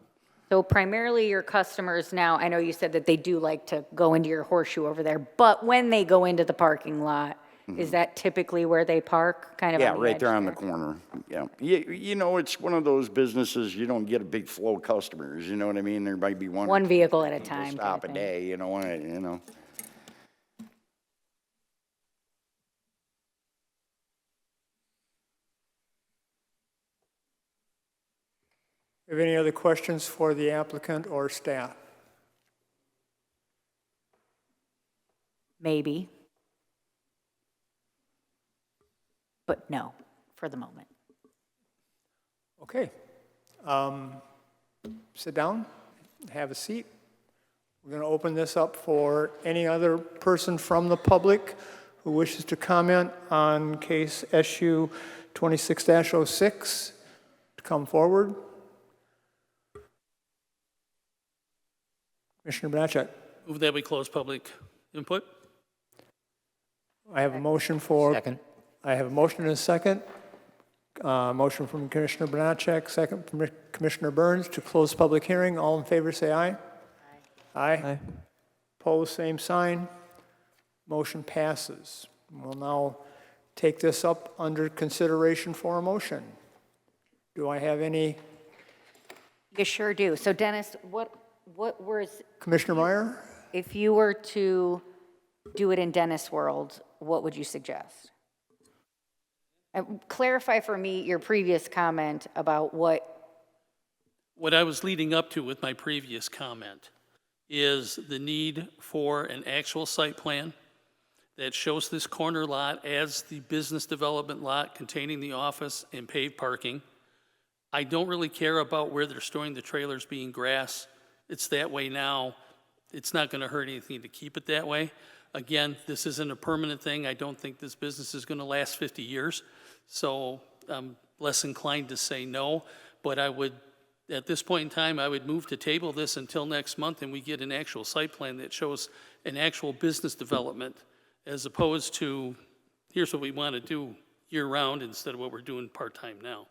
So primarily your customers now, I know you said that they do like to go into your horseshoe over there, but when they go into the parking lot, is that typically where they park, kind of? Yeah, on the right edge there on the corner. Yeah. You know, it's one of those businesses, you don't get a big flow of customers, you know what I mean? There might be One vehicle at a time. stop a kind of thing. day, you know. Have any other questions for the applicant or staff? Maybe. But no, for the moment. Okay. Sit down, have a seat. We're going to open this up for any other person from the public who wishes to comment on case SU 26-06 to come forward. Commissioner Banachek. Move that we close public input. I have a motion for. Second. I have a motion and a second. Motion from Commissioner Banachek, second from Commissioner Burns to close public hearing. All in favor say aye. Aye. Aye. Opposed, same sign. Motion passes. We'll now take this up under consideration for a motion. Do I have any? You sure do. So Dennis, what was, Commissioner Meyer? if you were to do it in Dennis world, what would you suggest? Clarify for me your previous comment about what I was leading up to with my previous comment is the need for an actual site plan that shows this corner lot as the business development lot containing the office and paved parking. I don't really care about where they're storing the trailers being grass. It's that way now. It's not going to hurt anything to keep it that way. Again, this isn't a permanent thing. I don't think this business is going to last 50 years. So I'm less inclined to say no, but I would, at this point in time, I would move to table this until next month and we get an actual site plan that shows an actual business development as opposed to, here's what we want to do year-round instead of what we're doing part-time now.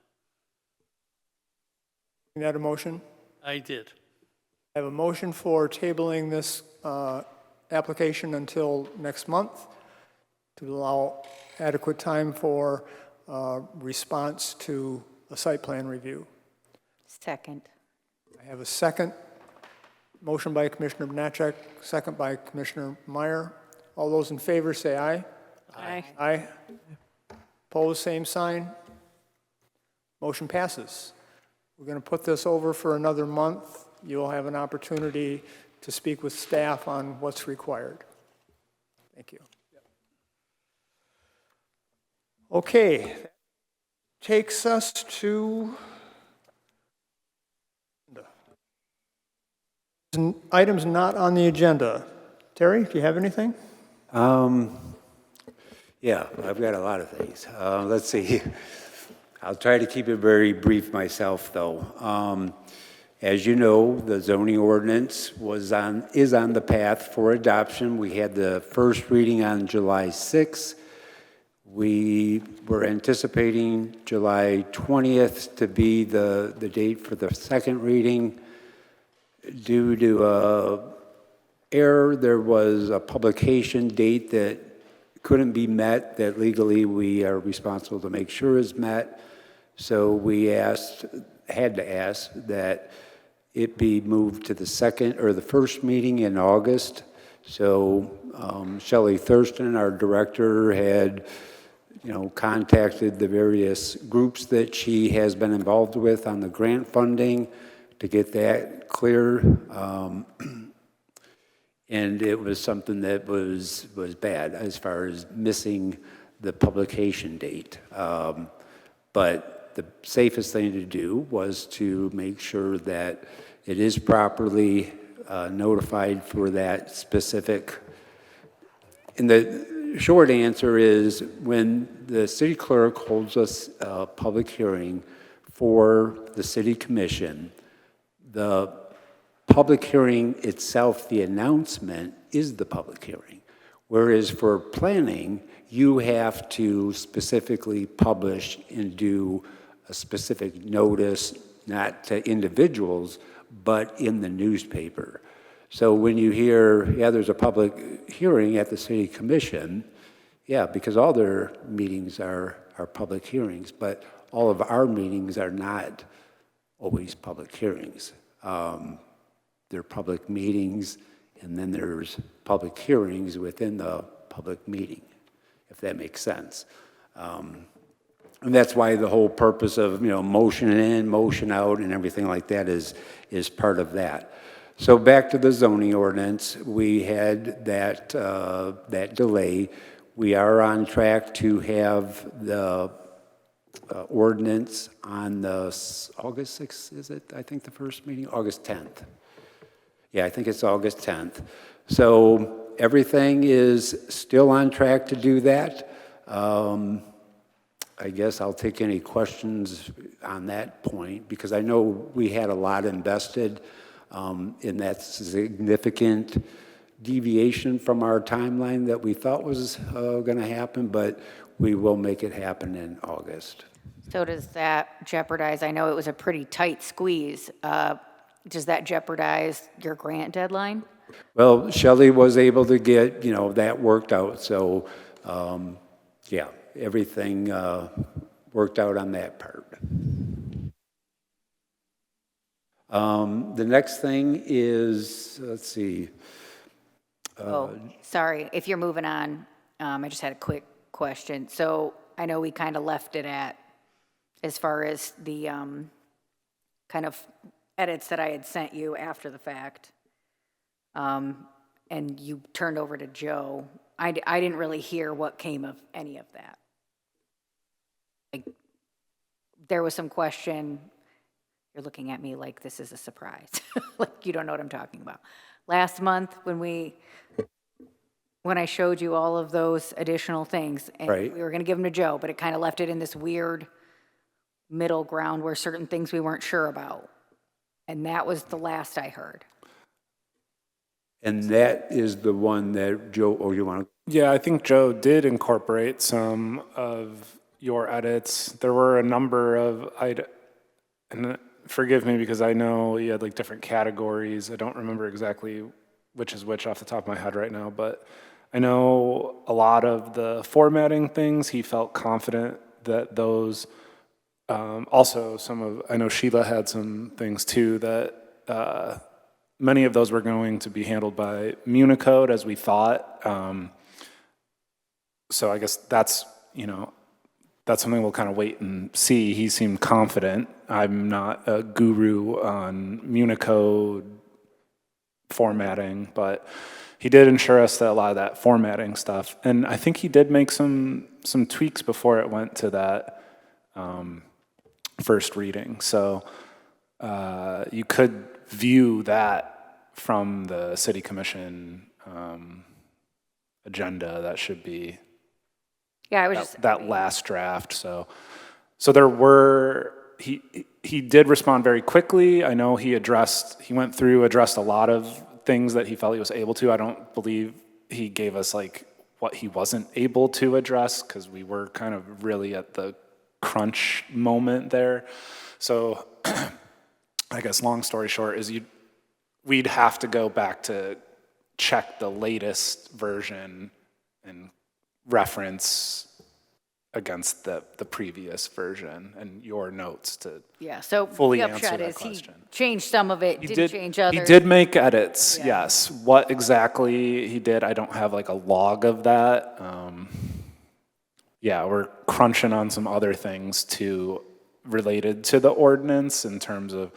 Is that a motion? I did. I have a motion for tabling this application until next month to allow adequate time for response to a site plan review. second? I have a second. Motion by Commissioner Banachek, second by Commissioner Meyer. All those in favor say aye. Aye. Aye. Opposed, same sign. Motion passes. We're going to put this over for another month. You'll have an opportunity to speak with staff on what's required. Thank you. Okay. Takes us to Items not on the agenda. Terry, do you have anything? Yeah, I've got a lot of things. Let's see. I'll try to keep it very brief myself, though. As you know, the zoning ordinance is on the path for adoption. We had the first reading on July 6th. We were anticipating July 20th to be the date for the second reading. Due to error, there was a publication date that couldn't be met, that legally we are responsible to make sure is met. So we had to ask that it be moved to the second or the first meeting in August. So Shelley Thurston, our director, had contacted the various groups that she has been involved with on the grant funding to get that clear. And it was something that was bad as far as missing the publication date. But the safest thing to do was to make sure that it is properly notified for that specific. And the short answer is, when the city clerk holds a public hearing for the city commission, the public hearing itself, the announcement, is the public hearing. Whereas for planning, you have to specifically publish and do a specific notice, not to individuals, but in the newspaper. So when you hear, yeah, there's a public hearing at the city commission, yeah, because all their meetings are public hearings, but all of our meetings are not always public hearings. They're public meetings, and then there's public hearings within the public meeting, if that makes sense. And that's why the whole purpose of, motion in, motion out, and everything like that is part of that. So back to the zoning ordinance, we had that delay. We are on track to have the ordinance on the August 6th, is it? I think the first meeting, August 10th. Yeah, I think it's August 10th. So everything is still on track to do that. I guess I'll take any questions on that point, because I know we had a lot invested in that significant deviation from our timeline that we thought was going to happen, but we will make it happen in August. So does that jeopardize, I know it was a pretty tight squeeze, does that jeopardize your grant deadline? Well, Shelley was able to get, that worked out. So, yeah, everything worked out on that part. The next thing is, let's see. Sorry, if you're moving on, I just had a quick question. So I know we kind of left it at, as far as the kind of edits that I had sent you after the fact, and you turned over to Joe. I didn't really hear what came of any of that. Like, there was some question. You're looking at me like this is a surprise. Like you don't know what I'm talking about. Last month when I showed you all of those additional things, and right, we were going to give them to Joe, but it kind of left it in this weird middle ground where certain things we weren't sure about. And that was the last I heard. And that is the one that Joe, you want to? Yeah, I think Joe did incorporate some of your edits. There were a number of, and forgive me because I know you had like different categories. I don't remember exactly which is which off the top of my head right now, but I know a lot of the formatting things, he felt confident that those, also I know Sheila had some things too that many of those were going to be handled by Municode as we thought. So I guess that's something we'll kind of wait and see. He seemed confident. I'm not a guru on Municode formatting, but he did assure us that a lot of that formatting stuff, and I think he did make some tweaks before it went to that first reading. So you could view that from the city commission agenda. That should be Yeah, I was just. that last draft. So there were, he did respond very quickly. I know he addressed a lot of things that he felt he was able to. I don't believe he gave us like what he wasn't able to address, because we were kind of really at the crunch moment there. So I guess long story short is we'd have to go back to check the latest version and reference against the previous version and your notes to Yeah, so fully the answer upshot that is he question. changed some of it, didn't change others. He did make edits, Yeah. yes. What exactly he did, I don't have like a log of that. Yeah, we're crunching on some other things too related to the ordinance in terms of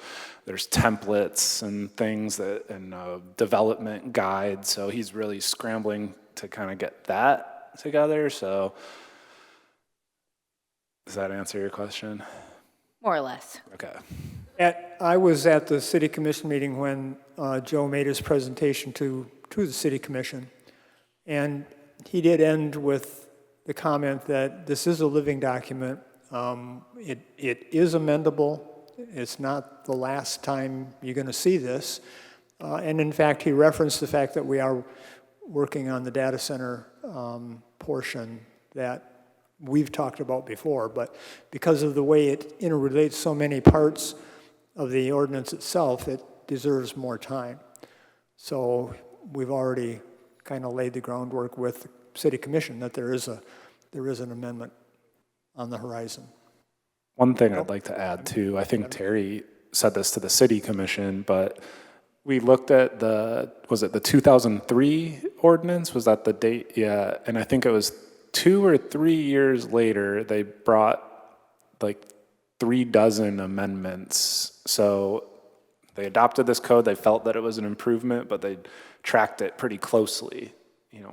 there's templates and things that and development guide. So he's really scrambling to kind of get that together. So does that answer your question? More or less. Okay. I was at the city commission meeting when Joe made his presentation to the city commission. And he did end with the comment that this is a living document. It is amendable. It's not the last time you're going to see this. And in fact, he referenced the fact that we are working on the data center portion that we've talked about before, but because of the way it interrelates so many parts of the ordinance itself, it deserves more time. So we've already kind of laid the groundwork with the city commission that there is an amendment on the horizon. One thing I'd like to add too, I think Terry said this to the city commission, but we looked at was it the 2003 ordinance? Was that the date? Yeah, and I think it was 2 or 3 years later, they brought like 36 amendments. So they adopted this code. They felt that it was an improvement, but they tracked it pretty closely,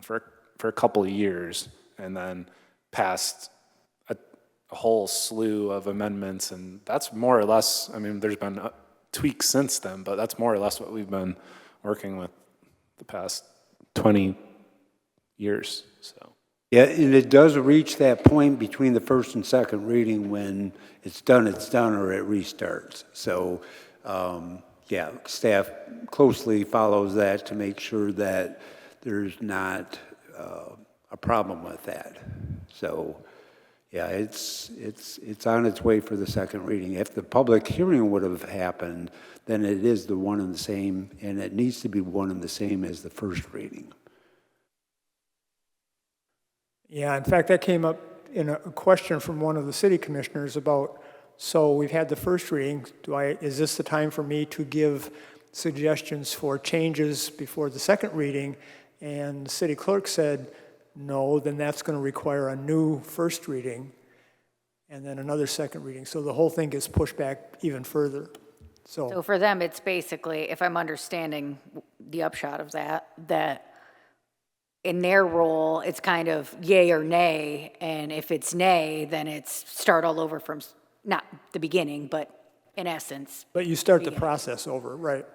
for a couple of years, and then passed a whole slew of amendments. And that's more or less, I mean, there's been tweaks since then, but that's more or less what we've been working with the past 20 years. So. Yeah, and it does reach that point between the first and second reading when it's done, or it restarts. So, yeah, staff closely follows that to make sure that there's not a problem with that. So, yeah, it's on its way for the second reading. If the public hearing would have happened, then it is the one and the same, and it needs to be one and the same as the first reading. Yeah, in fact, that came up in a question from one of the city commissioners about, so we've had the first reading, is this the time for me to give suggestions for changes before the second reading? And the city clerk said, no, then that's going to require a new first reading and then another second reading. So the whole thing gets pushed back even further. So for them, it's basically, if I'm understanding the upshot of that in their role, it's kind of yay or nay, and if it's nay, then it's start all over from, not the beginning, but in essence. But you start the process over, right?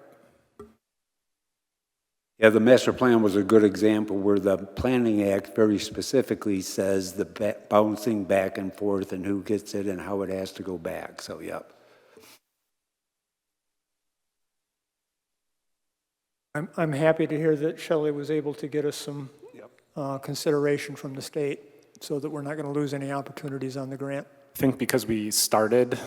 Yeah, the master plan was a good example where the Planning Act very specifically says the bouncing back and forth and who gets it and how it has to go back. So, yep. I'm happy to hear that Shelley was able to get us some consideration from the state so that we're not going to lose any opportunities on the grant. I think because we started,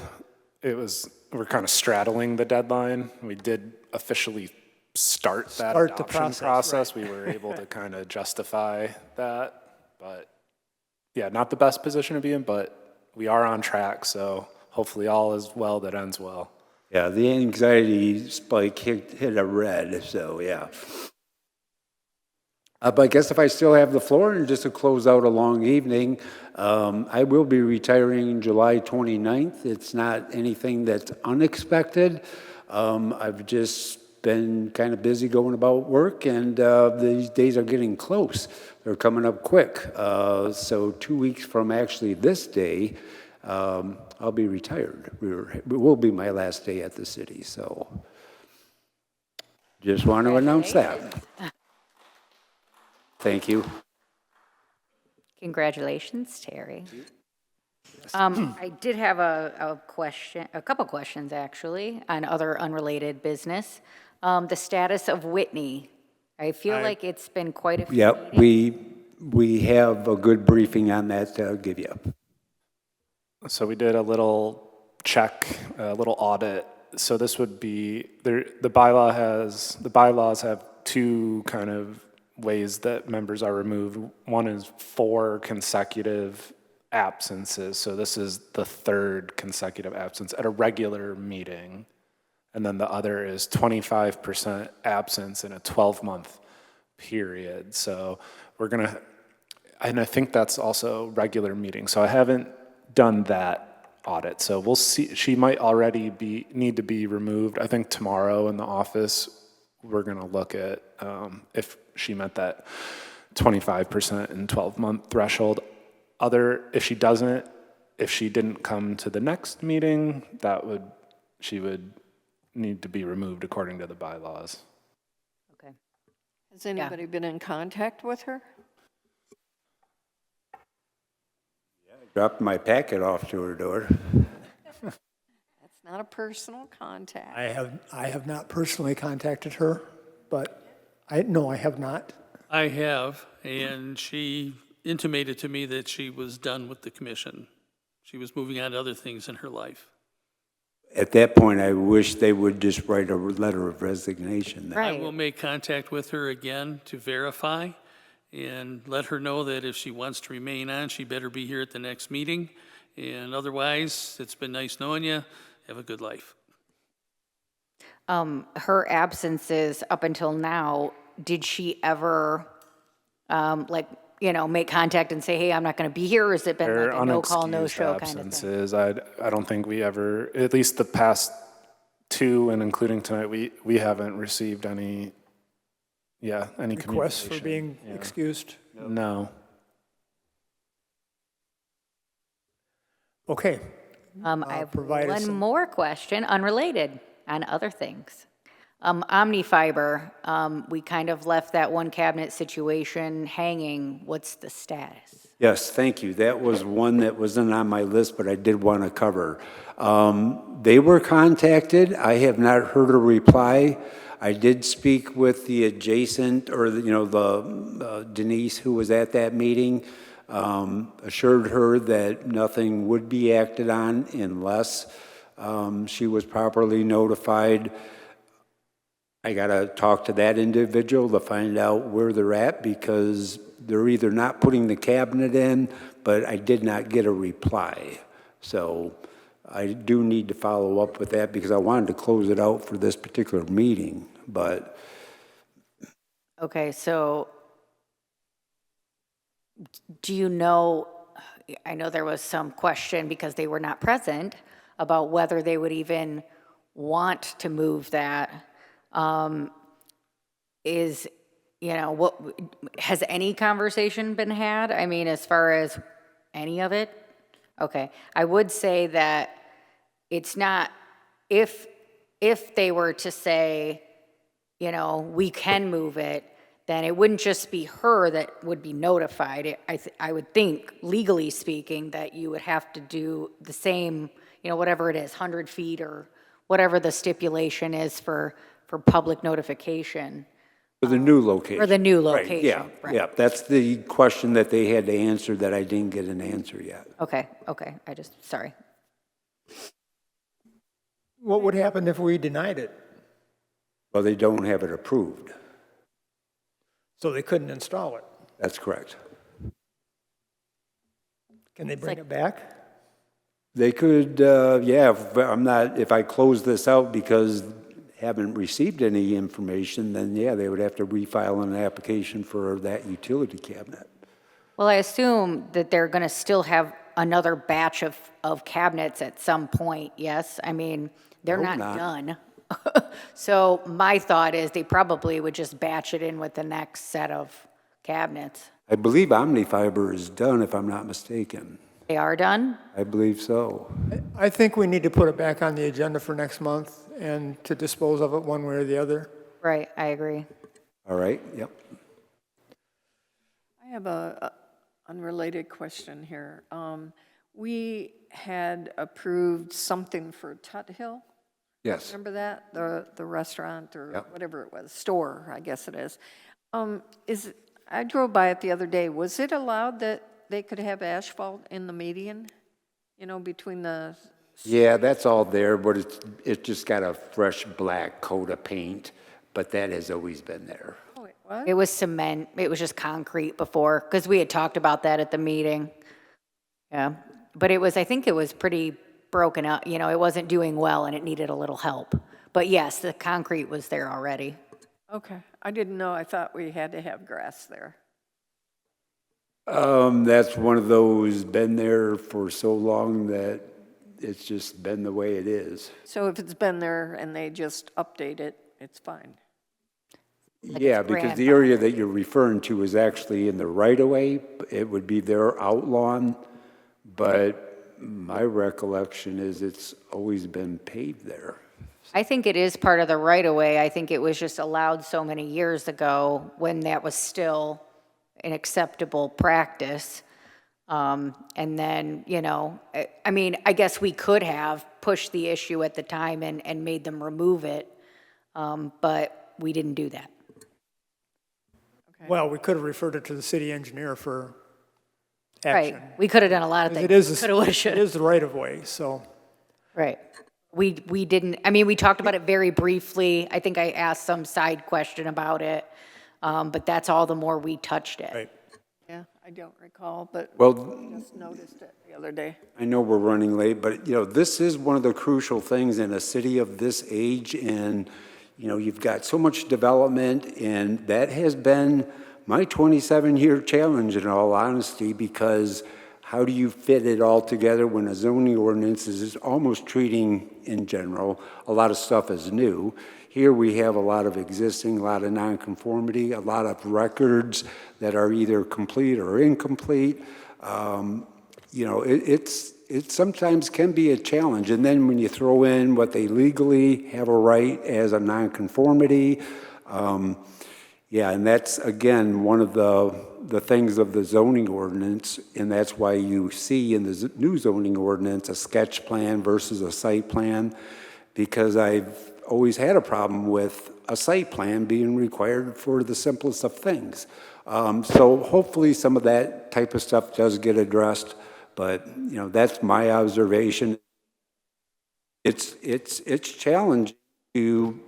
we're kind of straddling the deadline. We did officially start that adoption process. Right. We were able to kind of justify that, but yeah, not the best position to be in, but we are on track, so hopefully all is well that ends well. Yeah, the anxiety spike hit a red, so yeah. But I guess if I still have the floor and just to close out a long evening, I will be retiring July 29th. It's not anything that's unexpected. I've just been kind of busy going about work, and these days are getting close. They're coming up quick. So 2 weeks from actually this day, I'll be retired. It will be my last day at the city, so Just want to announce that. Thank you. Congratulations, Terry. I did have a question, a couple questions actually, on other unrelated business. The status of Whitney. I feel like it's been quite a few Yep, meetings. we have a good briefing on that to give you. So we did a little check, a little audit. So this would be, the bylaws have two kind of ways that members are removed. One is 4 consecutive absences. So this is the 3rd consecutive absence at a regular meeting. And then the other is 25% absence in a 12-month period. So we're gonna, and I think that's also regular meeting. So I haven't done that audit. So we'll see, she might already need to be removed. I think tomorrow in the office, we're gonna look at if she met that 25% in 12-month threshold. If she doesn't, if she didn't come to the next meeting, she would need to be removed according to the bylaws. Okay. Has anybody been in contact with her? Dropped my packet off to her door. That's not a personal contact. I have not personally contacted her, but no, I have not. I have, and she intimated to me that she was done with the commission. She was moving on to other things in her life. At that point, I wish they would just write a letter of resignation. I Right. will make contact with her again to verify and let her know that if she wants to remain on, she better be here at the next meeting. And otherwise, it's been nice knowing you. Have a good life. Her absences up until now, did she ever, make contact and say, hey, I'm not going to be here? Or has it been They're like a no-call, unexcused no-show kind of thing? absences. I don't think we ever, at least the past 2 and including tonight, we haven't received any Requests for communication. being Yeah. excused? No. Okay. I have provide us one some- more question, unrelated, on other things. Omnifiber, we kind of left that one cabinet situation hanging. What's the status? Yes, thank you. That was one that wasn't on my list, but I did want to cover. They were contacted. I have not heard a reply. I did speak with the adjacent, or the Denise who was at that meeting, assured her that nothing would be acted on unless she was properly notified. I got to talk to that individual to find out where they're at, because they're either not putting the cabinet in, but I did not get a reply. So I do need to follow up with that, because I wanted to close it out for this particular meeting, but. Okay, so do you know, I know there was some question because they were not present about whether they would even want to move that. What has any conversation been had? I mean, as far as any of it? Okay, I would say that it's not, if they were to say, we can move it, then it wouldn't just be her that would be notified. I would think, legally speaking, that you would have to do the same, whatever it is, 100 feet or whatever the stipulation is for public notification. For the new location. For the new Right, location, yeah, right. yeah. That's the question that they had to answer that I didn't get an answer yet. Okay, sorry. What would happen if we denied it? Well, they don't have it approved. So they couldn't install it? That's correct. Can they bring it back? They could, if I close this out because haven't received any information, then yeah, they would have to refile an application for that utility cabinet. Well, I assume that they're going to still have another batch of cabinets at some point, yes? I mean, they're Hope not not. done. So my thought is they probably would just batch it in with the next set of cabinets. I believe Omnifiber is done, if I'm not mistaken. They are done? I believe so. I think we need to put it back on the agenda for next month and to dispose of it one way or the other. Right, I agree. All right, yep. I have a unrelated question here. We had approved something for Tut Hill. Yes. Remember that? The restaurant or Yep. whatever it was, store, I guess it is. I drove by it the other day. Was it allowed that they could have asphalt in the median? You know, between the, Yeah, that's all there, but it's just got a fresh black coat of paint, but that has always been there. oh, wait, what? It was cement, it was just concrete before, because we had talked about that at the meeting. Yeah, but it was, I think it was pretty broken up, you know, it wasn't doing well and it needed a little help. But yes, the concrete was there already. Okay, I didn't know. I thought we had to have grass there. That's one of those, been there for so long that it's just been the way it is. So if it's been there and they just update it, it's fine. Yeah, it's because the area that you're referring to is actually in the right-of-way. It would be their outlawn, but my recollection is it's always been paved there. I think it is part of the right-of-way. I think it was just allowed so many years ago when that was still an acceptable practice. And then, you know, I mean, I guess we could have pushed the issue at the time and made them remove it, but we didn't do that. Okay. Well, we could have referred it to the city engineer for action. Right, we could have done a lot of things. It is, Coulda, woulda, it shoulda. is the right-of-way, so. Right. We didn't, I mean, we talked about it very briefly. I think I asked some side question about it, but that's all the more we touched it. Right. Yeah, I don't recall, but Well, just noticed it the other day. I know we're running late, but, you know, this is one of the crucial things in a city of this age, and, you know, you've got so much development, and that has been my 27-year challenge, in all honesty, because how do you fit it all together when a zoning ordinance is almost treating, in general, a lot of stuff as new? Here we have a lot of existing, a lot of nonconformity, a lot of records that are either complete or incomplete. You know, it sometimes can be a challenge. And then when you throw in what they legally have a right as a nonconformity, yeah, and that's, again, one of the things of the zoning ordinance, and that's why you see in the new zoning ordinance a sketch plan versus a site plan, because I've always had a problem with a site plan being required for the simplest of things. So hopefully some of that type of stuff does get addressed, but, you know, that's my observation. It's challenging to,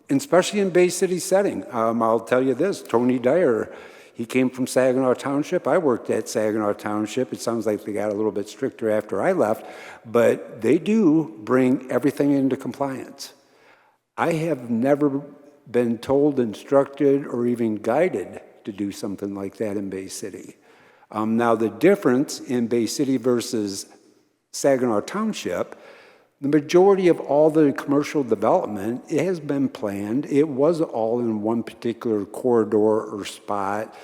especially in Bay City setting. I'll tell you this, Tony Dyer, he came from Saginaw Township. I worked at Saginaw Township. It sounds like they got a little bit stricter after I left, but they do bring everything into compliance. I have never been told, instructed, or even guided to do something like that in Bay City. Now, the difference in Bay City versus Saginaw Township, the majority of all the commercial development, it has been planned. It was all in one particular corridor or spot.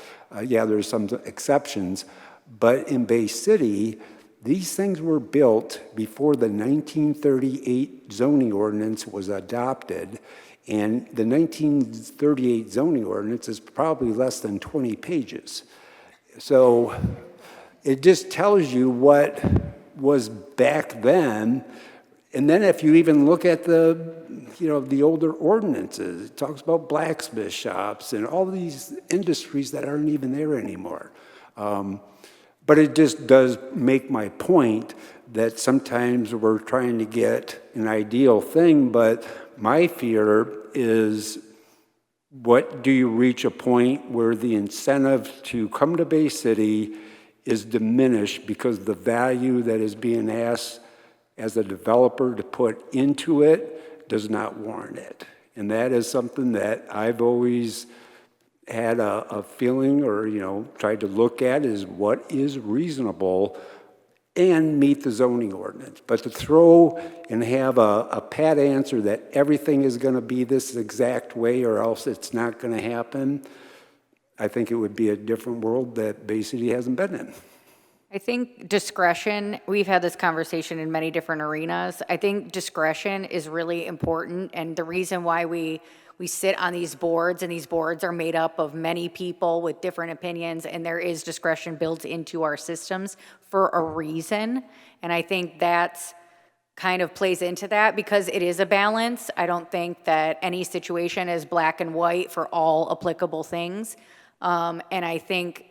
Yeah, there's some exceptions. But in Bay City, these things were built before the 1938 zoning ordinance was adopted. And the 1938 zoning ordinance is probably less than 20 pages. So it just tells you what was back then. And then if you even look at the, you know, the older ordinances, it talks about blacksmith shops and all these industries that aren't even there anymore. But it just does make my point that sometimes we're trying to get an ideal thing, but my fear is, what do you reach a point where the incentive to come to Bay City is diminished because the value that is being asked as a developer to put into it does not warrant it? And that is something that I've always had a feeling, or, you know, tried to look at, is what is reasonable and meet the zoning ordinance. But to throw and have a pat answer that everything is going to be this exact way or else it's not going to happen, I think it would be a different world that Bay City hasn't been in. I think discretion, we've had this conversation in many different arenas. I think discretion is really important, and the reason why we sit on these boards, and these boards are made up of many people with different opinions, and there is discretion built into our systems for a reason. And I think that's kind of plays into that because it is a balance. I don't think that any situation is black and white for all applicable things. And I think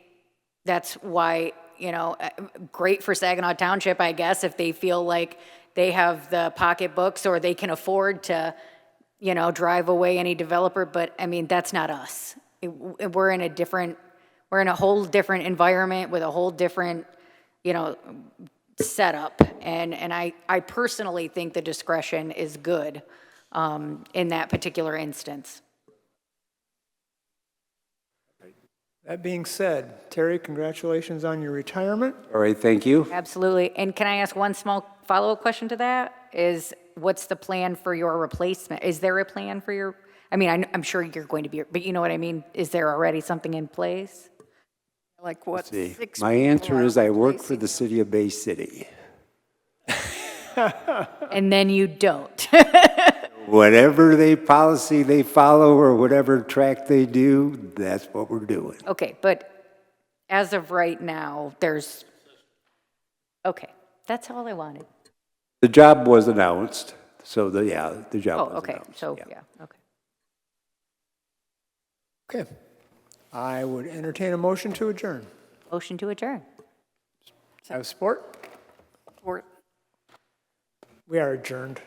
that's why, you know, great for Saginaw Township, I guess, if they feel like they have the pocketbooks or they can afford to, you know, drive away any developer. But I mean, that's not us. We're in a whole different environment with a whole different, you know, setup. And I personally think the discretion is good in that particular instance. That being said, Terry, congratulations on your retirement. All right, thank you. Absolutely. And can I ask one small follow-up question to that? Is what's the plan for your replacement? Is there a plan for your, I mean, I'm sure you're going to be, but you know what I mean? Is there already something in place? Like what? See, 6 my people answer are is I work for replacing the city of Bay City. And then you don't. Whatever policy they follow or whatever track they do, that's what we're doing. Okay, but as of right now, okay, that's all I wanted. The job was announced, so the job Oh, was okay, announced. so, yeah, okay. Okay. I would entertain a motion to adjourn. Motion to adjourn. Have support? Or We are adjourned.